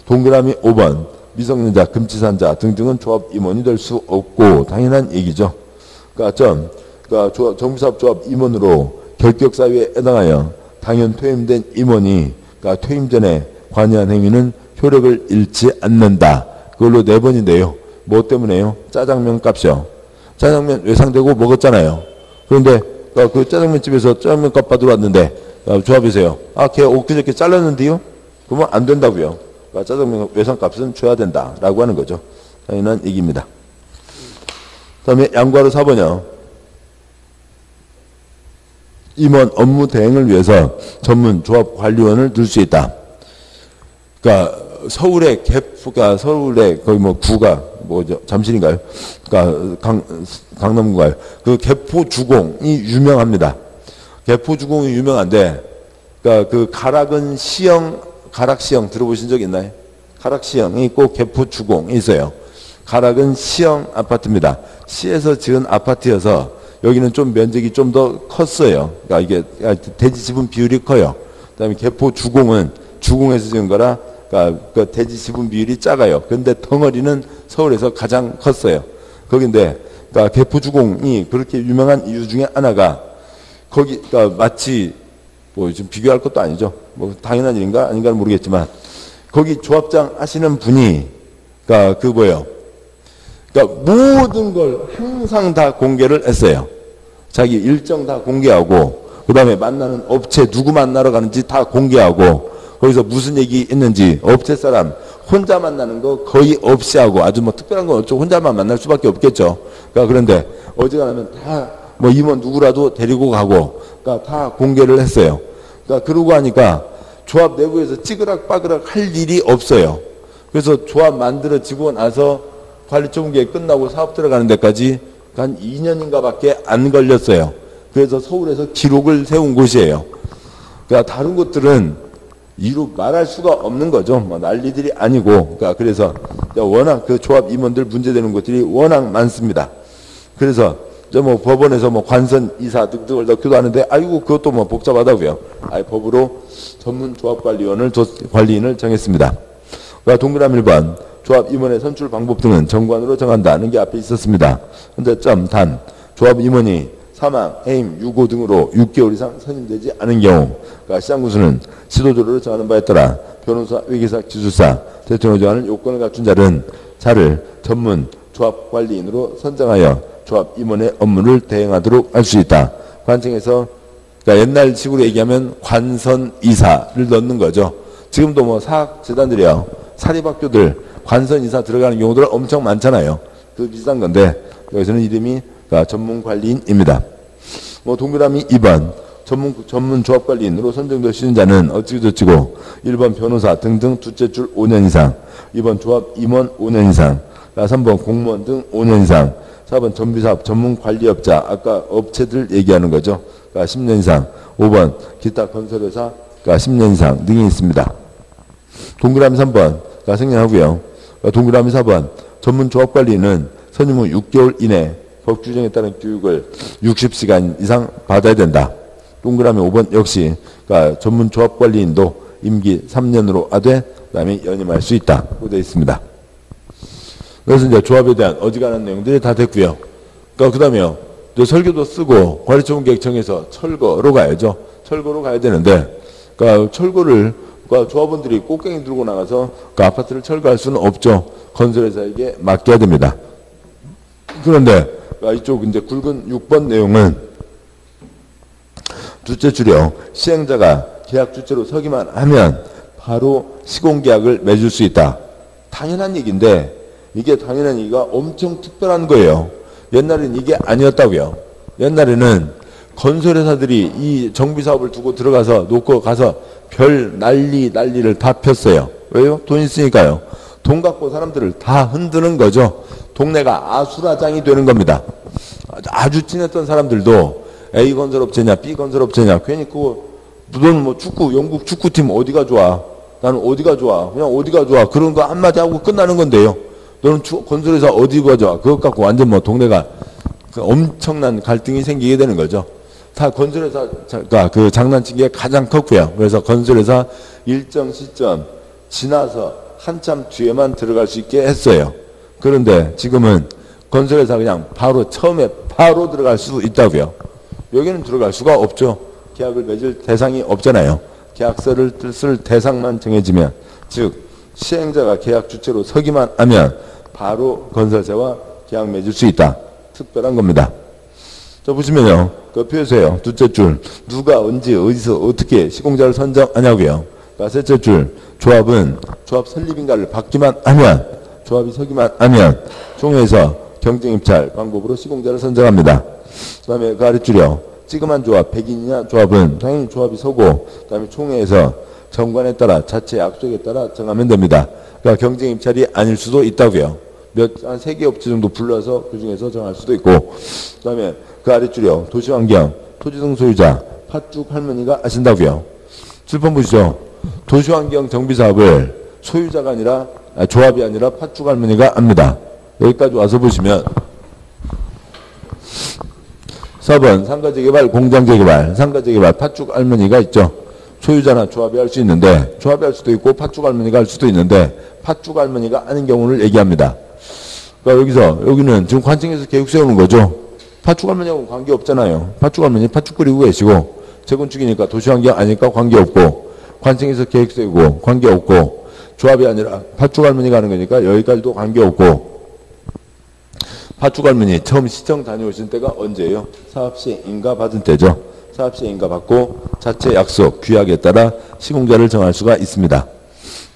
동그라미 5번 미성년자, 금치산자 등등은 조합 임원이 될 수 없고 당연한 얘기죠. 정비사업 조합 임원으로 결격사유에 해당하여 당연 퇴임된 임원이 퇴임 전에 관여한 행위는 효력을 잃지 않는다. 그걸로 4번인데요. 뭐 때문에요? 짜장면 값이요. 짜장면 외상되고 먹었잖아요. 그런데 그 짜장면 집에서 짜장면 값 받으러 왔는데 조합이세요. 걔 엊그저께 잘랐는데요? 그러면 안 된다고요. 그러니까 짜장면 외상값은 줘야 된다라고 하는 거죠. 당연한 얘기입니다. 다음에 양과로 4번이요. 임원 업무 대행을 위해서 전문 조합 관리원을 둘 수 있다. 그러니까 서울의 그러니까 서울의 거의 뭐 구가 뭐죠? 잠실인가요? 그러니까 강남구가요. 그 개포주공이 유명합니다. 개포주공이 유명한데, 그러니까 그 가락시형 들어보신 적 있나요? 가락시형이 있고 개포주공이 있어요. 가락은 시형 아파트입니다. 시에서 지은 아파트여서 여기는 좀 면적이 좀 더 컸어요. 그러니까 이게 대지 지분 비율이 커요. 그다음에 개포주공은 주공에서 지은 거라 그러니까 그 대지 지분 비율이 작아요. 그런데 덩어리는 서울에서 가장 컸어요. 거긴데 그러니까 개포주공이 그렇게 유명한 이유 중에 하나가 거기 그러니까 마치 뭐 좀 비교할 것도 아니죠. 뭐 당연한 일인가 아닌가는 모르겠지만 거기 조합장 하시는 분이 그러니까 그 뭐예요? 그러니까 모든 걸 항상 다 공개를 했어요. 자기 일정 다 공개하고 그 다음에 만나는 업체 누구 만나러 가는지 다 공개하고 거기서 무슨 얘기 있는지 업체 사람 혼자 만나는 거 거의 없이 하고 아주 뭐 특별한 건 없죠. 혼자만 만날 수밖에 없겠죠. 그러니까 그런데 어지간하면 다 뭐 임원 누구라도 데리고 가고 그러니까 다 공개를 했어요. 그러니까 그러고 하니까 조합 내부에서 찌그락빠그락 할 일이 없어요. 그래서 조합 만들어지고 나서 관리총계 끝나고 사업 들어가는 데까지 한 2년인가 밖에 안 걸렸어요. 그래서 서울에서 기록을 세운 곳이에요. 그러니까 다른 곳들은 이루 말할 수가 없는 거죠. 뭐 난리들이 아니고. 그러니까 그래서 워낙 그 조합 임원들 문제되는 것들이 워낙 많습니다. 그래서 저 뭐 법원에서 뭐 관선 이사 등등을 넣기도 하는데 아이고 그것도 뭐 복잡하다고요. 아예 법으로 전문 조합 관리인을 정했습니다. 그러니까 동그라미 1번 조합 임원의 선출 방법 등은 정관으로 정한다는 게 앞에 있었습니다. 근데 단 조합 임원이 사망, 해임, 유고 등으로 6개월 이상 선임되지 않은 경우 그러니까 시장군수는 지도조례로 정하는 바에 따라 변호사, 회계사, 기술사, 대통령이 정하는 요건을 갖춘 자를 전문 조합 관리인으로 선정하여 조합 임원의 업무를 대행하도록 할 수 있다. 관청에서 그러니까 옛날 식으로 얘기하면 관선이사를 넣는 거죠. 지금도 뭐 사학재단들이요. 사립학교들 관선이사 들어가는 경우들 엄청 많잖아요. 그 비슷한 건데 여기서는 이름이 그러니까 전문관리인입니다. 뭐 동그라미 2번 전문 조합관리인으로 선정될 수 있는 자는 어찌저찌고 1번 변호사 등등 둘째 줄 5년 이상 2번 조합 임원 5년 이상 3번 공무원 등 5년 이상 4번 전비사업 전문관리업자 아까 업체들 얘기하는 거죠. 그러니까 10년 이상 5번 기타 건설회사 그러니까 10년 이상 등이 있습니다. 동그라미 3번 생략하고요. 동그라미 4번 전문조합관리는 선임 후 6개월 이내 법 규정에 따른 교육을 60시간 이상 받아야 된다. 동그라미 5번 역시 그러니까 전문조합관리인도 임기 3년으로 하되 그다음에 연임할 수 있다고 되어 있습니다. 그래서 이제 조합에 대한 어지간한 내용들이 다 됐고요. 그러니까 그다음에요. 설계도 쓰고 관리총계획 정해서 철거로 가야죠. 철거로 가야 되는데 그러니까 철거를 그러니까 조합원들이 꽃갱이 들고 나가서 그 아파트를 철거할 수는 없죠. 건설회사에게 맡겨야 됩니다. 그런데 이쪽 이제 굵은 6번 내용은 둘째 줄이요. 시행자가 계약 주체로 서기만 하면 바로 시공계약을 맺을 수 있다. 당연한 얘기인데 이게 당연한 얘기가 엄청 특별한 거예요. 옛날에는 이게 아니었다고요. 옛날에는 건설회사들이 이 정비사업을 두고 들어가서 놓고 가서 별 난리를 다 폈어요. 왜요? 돈 있으니까요. 돈 갖고 사람들을 다 흔드는 거죠. 동네가 아수라장이 되는 겁니다. 아주 친했던 사람들도 A 건설업체냐 B 건설업체냐 괜히 그거 너는 뭐 영국 축구팀 어디가 좋아? 나는 어디가 좋아? 그냥 어디가 좋아? 그런 거 한마디 하고 끝나는 건데요. 너는 건설회사 어디가 좋아? 그것 갖고 완전 뭐 동네가 엄청난 갈등이 생기게 되는 거죠. 다 건설회사가 그 장난친 게 가장 컸고요. 그래서 건설회사 일정 시점 지나서 한참 뒤에만 들어갈 수 있게 했어요. 그런데 지금은 건설회사 그냥 바로 처음에 바로 들어갈 수 있다고요. 여기는 들어갈 수가 없죠. 계약을 맺을 대상이 없잖아요. 계약서를 쓸 대상만 정해지면 즉 시행자가 계약 주체로 서기만 하면 바로 건설사와 계약 맺을 수 있다. 특별한 겁니다. 자 보시면요. 그 표에서요. 둘째 줄 누가 언제 어디서 어떻게 시공자를 선정하냐고요. 그러니까 셋째 줄 조합은 조합 설립인가를 받기만 하면 조합이 서기만 하면 총회에서 경쟁 입찰 방법으로 시공자를 선정합니다. 그 다음에 그 아랫줄이요. 찌그만 조합, 백인이냐 조합은 당연히 조합이 서고 그 다음에 총회에서 정관에 따라 자체 약속에 따라 정하면 됩니다. 그러니까 경쟁 입찰이 아닐 수도 있다고요. 한 3개 업체 정도 불러서 그 중에서 정할 수도 있고 그 다음에 그 아랫줄이요. 도시환경, 토지등 소유자, 팥죽 할머니가 하신다고요. 7번 보시죠. 도시환경 정비사업을 소유자가 아니라 조합이 아니라 팥죽 할머니가 합니다. 여기까지 와서 보시면 4번 상가재개발, 공장재개발, 상가재개발, 팥죽 할머니가 있죠. 소유자나 조합이 할 수 있는데 조합이 할 수도 있고 팥죽 할머니가 할 수도 있는데 팥죽 할머니가 하는 경우를 얘기합니다. 그러니까 여기는 지금 관청에서 계획 세우는 거죠. 팥죽 할머니하고 관계없잖아요. 팥죽 할머니 팥죽 끓이고 계시고 재건축이니까 도시환경 아니니까 관계없고 관청에서 계획 세우고 관계없고 조합이 아니라 팥죽 할머니가 하는 거니까 여기까지도 관계없고 팥죽 할머니 처음 시청 다녀오신 때가 언제예요? 사업시행인가 받은 때죠. 사업시행인가 받고 자체 약속, 규약에 따라 시공자를 정할 수가 있습니다.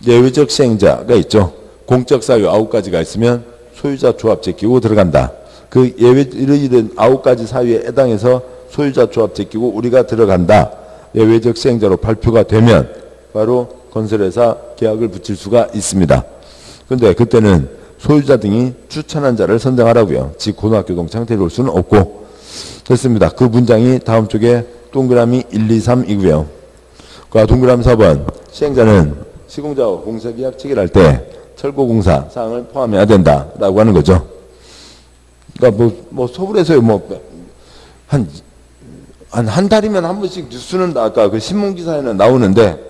예외적 시행자가 있죠. 공적 사유 9가지가 있으면 소유자 조합 제끼고 들어간다. 그 이런 9가지 사유에 해당해서 소유자 조합 제끼고 우리가 들어간다. 예외적 시행자로 발표가 되면 바로 건설회사 계약을 붙일 수가 있습니다. 그런데 그때는 소유자 등이 추천한 자를 선정하라고요. 즉 고등학교 동창 데려올 수는 없고 됐습니다. 그 문장이 다음 쪽에 동그라미 1, 2, 3이고요. 동그라미 4번 시행자는 시공자와 공사계약 체결할 때 철거공사 사항을 포함해야 된다라고 하는 거죠. 그러니까 뭐 서울에서요 한 달이면 한 번씩 뉴스는 아까 그 신문 기사에는 나오는데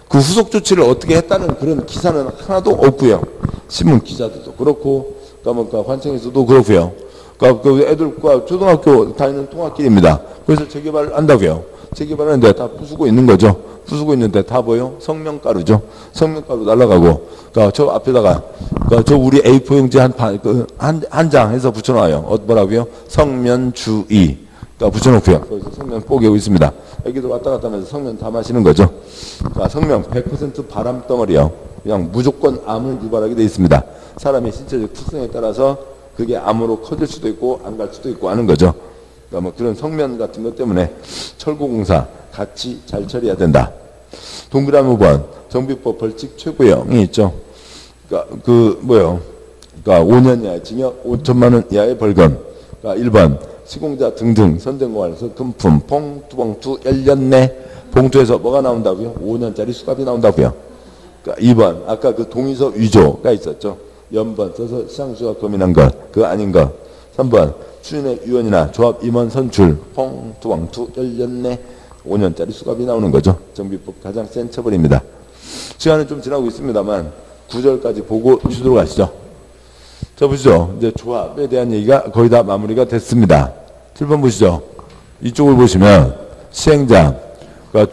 그 후속 조치를 어떻게 했다는 그런 기사는 하나도 없고요. 신문 기자들도 그렇고 그러니까 관청에서도 그렇고요. 그러니까 그 애들과 초등학교 다니는 통학길입니다. 그래서 재개발을 한다고요. 재개발하는데 다 부수고 있는 거죠. 부수고 있는데 다 뭐요? 성명가루죠. 성명가루 날라가고 그러니까 저 앞에다가 그러니까 저 우리 A4 용지 한 장 해서 붙여놔요. 뭐라고요? 성면주의. 그러니까 붙여놓고요. 거기서 성면 뽀개고 있습니다. 여기도 왔다 갔다 하면서 성면 다 마시는 거죠. 그러니까 성면 100% 바람 덩어리요. 그냥 무조건 암을 유발하게 되어 있습니다. 사람의 신체적 특성에 따라서 그게 암으로 커질 수도 있고 안 갈 수도 있고 하는 거죠. 그러니까 뭐 그런 성면 같은 것 때문에 철거공사 같이 잘 처리해야 된다. 동그라미 5번 정비법 벌칙 최고형이 있죠. 그러니까 그러니까 5년 이하의 징역 5천만 원 이하의 벌금. 그러니까 1번 시공자 등등 선정공활에서 금품 봉투 열렸네. 봉투에서 뭐가 나온다고요? 5년짜리 수갑이 나온다고요. 그러니까 2번 아까 그 동의서 위조가 있었죠. 연번 써서 시장수가 고민한 것 그거 아닌 것. 3번 추진의 위원이나 조합 임원 선출 봉투 열렸네. 5년짜리 수갑이 나오는 거죠. 정비법 가장 센 처벌입니다. 시간은 좀 지나고 있습니다만 9절까지 보고 쉬도록 하시죠. 자 보시죠. 이제 조합에 대한 얘기가 거의 다 마무리가 됐습니다. 7번 보시죠. 이쪽을 보시면 시행자, 그러니까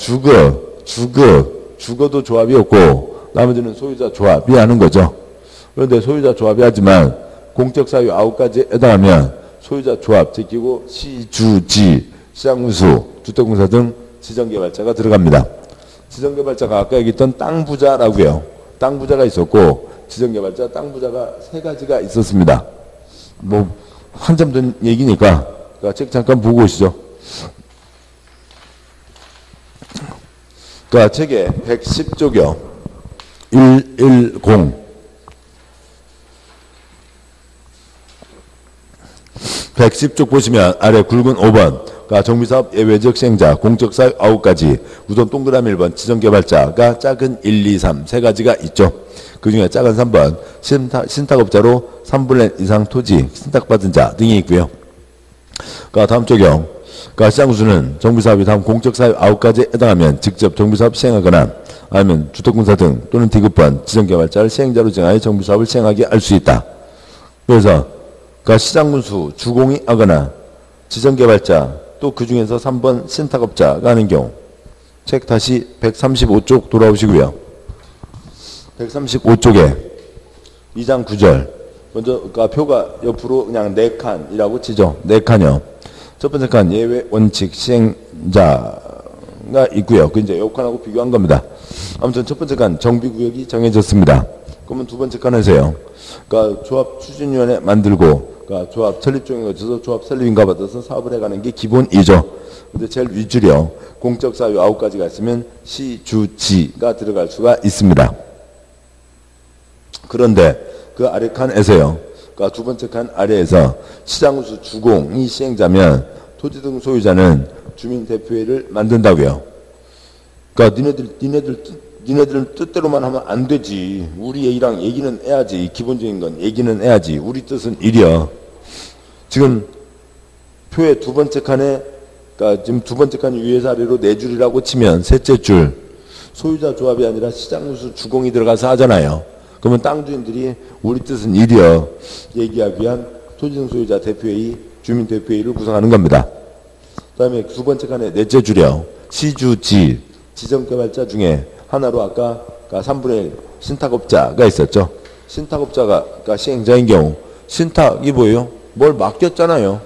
주거도 조합이 없고 나머지는 소유자 조합이 하는 거죠. 그런데 소유자 조합이 하지만 공적 사유 9가지에 해당하면 소유자 조합 제끼고 시주지, 시장운수, 주택공사 등 지정개발자가 들어갑니다. 지정개발자가 아까 얘기했던 땅부자라고요. 땅부자가 있었고 지정개발자, 땅부자가 3가지가 있었습니다. 뭐 한참 전 얘기니까 책 잠깐 보고 오시죠. 그러니까 책에 110쪽이요. 110 110쪽 보시면 아래 굵은 5번 그러니까 정비사업 예외적 시행자 공적사유 9가지 우선 동그라미 1번 지정개발자가 작은 1, 2, 3 3가지가 있죠. 그 중에 작은 3번 신탁업자로 3분의 1 이상 토지 신탁받은 자 등이 있고요. 그러니까 다음 쪽이요. 그러니까 시장구수는 정비사업이 다음 공적사유 9가지에 해당하면 직접 정비사업 시행하거나 아니면 주택공사 등 또는 디귿번 지정개발자를 시행자로 정하여 정비사업을 시행하게 할 수 있다. 그래서 그러니까 시장군수 주공이 하거나 지정개발자 또 그 중에서 3번 신탁업자가 하는 경우 책 다시 135쪽 돌아오시고요. 135쪽에 2장 9절 먼저 그러니까 표가 옆으로 그냥 4칸이라고 치죠. 4칸이요. 첫 번째 칸 예외 원칙 시행자 조항가 있고요. 그 이제 요칸하고 비교한 겁니다. 아무튼 첫 번째 칸 정비구역이 정해졌습니다. 그러면 두 번째 칸에서요. 그러니까 조합 추진위원회 만들고, 그러니까 조합 설립종에 거쳐서 조합 설립인가 받아서 사업을 해가는 게 기본이죠. 근데 제일 윗줄이요. 공적 사유 9가지가 있으면 시, 주, 지가 들어갈 수가 있습니다. 그런데 그 아래 칸에서요. 그러니까 두 번째 칸 아래에서 시장우수 주공이 시행자면 토지 등 소유자는 주민대표회를 만든다고요. 그러니까 니네들 뜻대로만 하면 안 되지. 우리 얘기는 해야지. 기본적인 건 얘기는 해야지. 우리 뜻은 이려. 지금 표의 두 번째 칸에, 그러니까 지금 두 번째 칸이 위에서 아래로 네 줄이라고 치면 셋째 줄 소유자 조합이 아니라 시장우수 주공이 들어가서 하잖아요. 그러면 땅 주인들이 우리 뜻은 이려 얘기하기 위한 토지 등 소유자 대표회의, 주민대표회의를 구성하는 겁니다. 그 다음에 두 번째 칸에 넷째 줄이요. 시주지 지정개발자 중에 하나로 아까 3분의 1 신탁업자가 있었죠. 신탁업자가 그러니까 시행자인 경우 신탁이 뭐예요? 뭘 맡겼잖아요.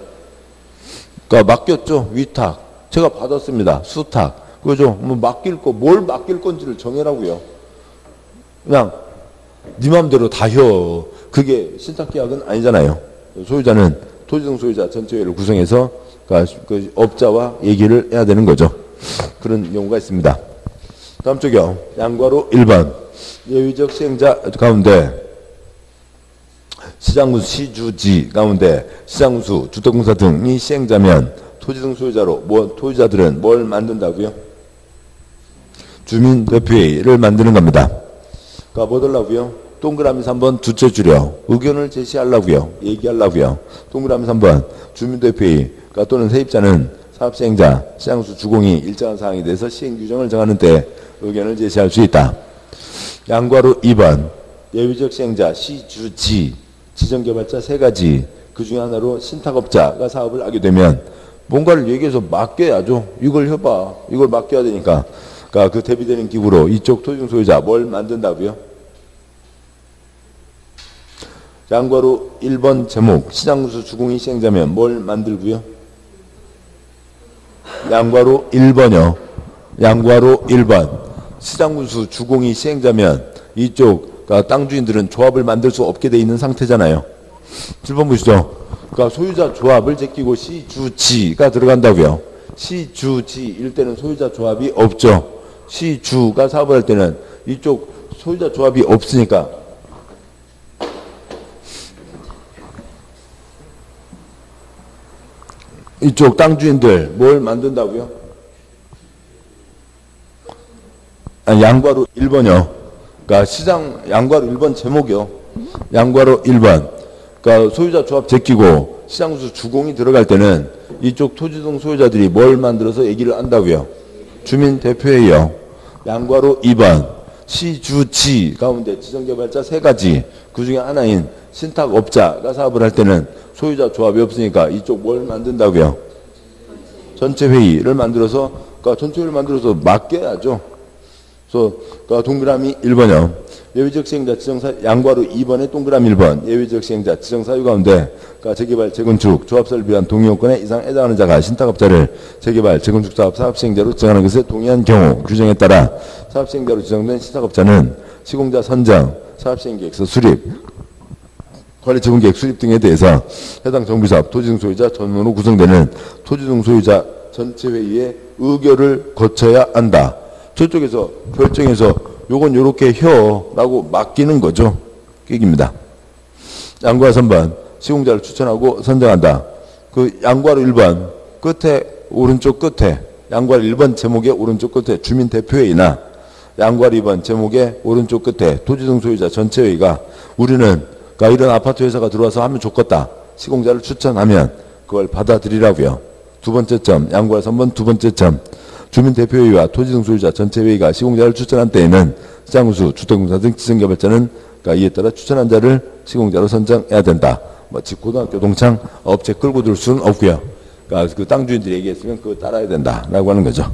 그러니까 맡겼죠. 위탁 제가 받았습니다. 수탁 그죠? 뭐 맡길 거 뭘 맡길 건지를 정해라고요. 그냥 네 맘대로 다 혀. 그게 신탁계약은 아니잖아요. 소유자는 토지등 소유자 전체회를 구성해서 그 업자와 얘기를 해야 되는 거죠. 그런 경우가 있습니다. 다음 쪽이요. 양과로 1번 예외적 시행자 가운데 시장우수 시주지 가운데 시장우수 주택공사 등이 시행자면 토지등 소유자로 토지자들은 뭘 만든다고요? 주민대표회의를 만드는 겁니다. 그러니까 뭐 하려고요? 동그라미 3번 두째 줄여 의견을 제시하려고요. 얘기하려고요. 동그라미 3번 주민대표회의 그러니까 또는 세입자는 사업시행자, 시장우수 주공이 일정한 사항에 대해서 시행규정을 정하는 때 의견을 제시할 수 있다. 양과로 2번 예외적 시행자 시주지 지정개발자 3가지 그 중에 하나로 신탁업자가 사업을 하게 되면 뭔가를 얘기해서 맡겨야죠. 이걸 해봐. 이걸 맡겨야 되니까. 그러니까 그 대비되는 기구로 이쪽 토지등 소유자 뭘 만든다고요? 양과로 1번 제목 시장우수 주공이 시행자면 뭘 만들고요? 양과로 1번요. 양과로 1번 시장우수 주공이 시행자면 이쪽 그러니까 땅 주인들은 조합을 만들 수 없게 돼 있는 상태잖아요. 7번 보시죠. 그러니까 소유자 조합을 제끼고 시주지가 들어간다고요. 시주지일 때는 소유자 조합이 없죠. 시주가 사업을 할 때는 이쪽 소유자 조합이 없으니까 이쪽 땅 주인들 뭘 만든다고요? 양과로 1번이요. 그러니까 시장 양과로 1번 제목이요. 양과로 1번. 그러니까 소유자 조합 제끼고 시장우수 주공이 들어갈 때는 이쪽 토지등 소유자들이 뭘 만들어서 얘기를 한다고요? 주민대표회의요. 양과로 2번. 시주지 가운데 지정개발자 3가지 그 중에 하나인 신탁업자가 사업을 할 때는 소유자 조합이 없으니까 이쪽 뭘 만든다고요? 전체회의를 만들어서 그러니까 전체회의를 만들어서 맡겨야죠. 그래서 그러니까 동그라미 1번이요. 예외적 시행자 지정사 양과로 2번에 동그라미 1번 예외적 시행자 지정사유 가운데 그러니까 재개발 재건축 조합 설비한 동의요건에 이상 해당하는 자가 신탁업자를 재개발 재건축 사업 사업시행자로 지정하는 것에 동의한 경우 규정에 따라 사업시행자로 지정된 신탁업자는 시공자 선정 사업시행계획서 수립 관리처분계획 수립 등에 대해서 해당 정비사업 토지등 소유자 전원으로 구성되는 토지등 소유자 전체회의의 의결을 거쳐야 한다. 저쪽에서 결정해서 요건 요렇게 혀라고 맡기는 거죠. 얘기입니다. 양과 3번 시공자를 추천하고 선정한다. 그 양과로 1번 끝에 오른쪽 끝에 양과로 1번 제목의 오른쪽 끝에 주민대표회의나 양과로 2번 제목의 오른쪽 끝에 토지등 소유자 전체회의가 우리는 그러니까 이런 아파트 회사가 들어와서 하면 좋겠다. 시공자를 추천하면 그걸 받아들이라고요. 두 번째 점 양과로 3번 두 번째 점 주민대표회의와 토지등 소유자 전체회의가 시공자를 추천한 때에는 시장우수 주택공사 등 지정개발자는 그러니까 이에 따라 추천한 자를 시공자로 선정해야 된다. 뭐 즉 고등학교 동창 업체 끌고 들 수는 없고요. 그러니까 그 땅 주인들이 얘기했으면 그거 따라야 된다라고 하는 거죠.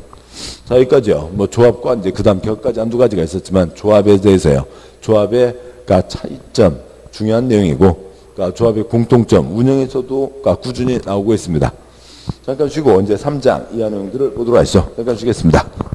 자 여기까지요. 뭐 조합과 이제 그다음 격까지 한두 가지가 있었지만 조합에 대해서요. 조합의 그러니까 차이점 중요한 내용이고 그러니까 조합의 공통점 운영에서도 그러니까 꾸준히 나오고 있습니다. 잠깐 쉬고 이제 3장 이하 내용들을 보도록 하시죠. 잠깐 쉬겠습니다.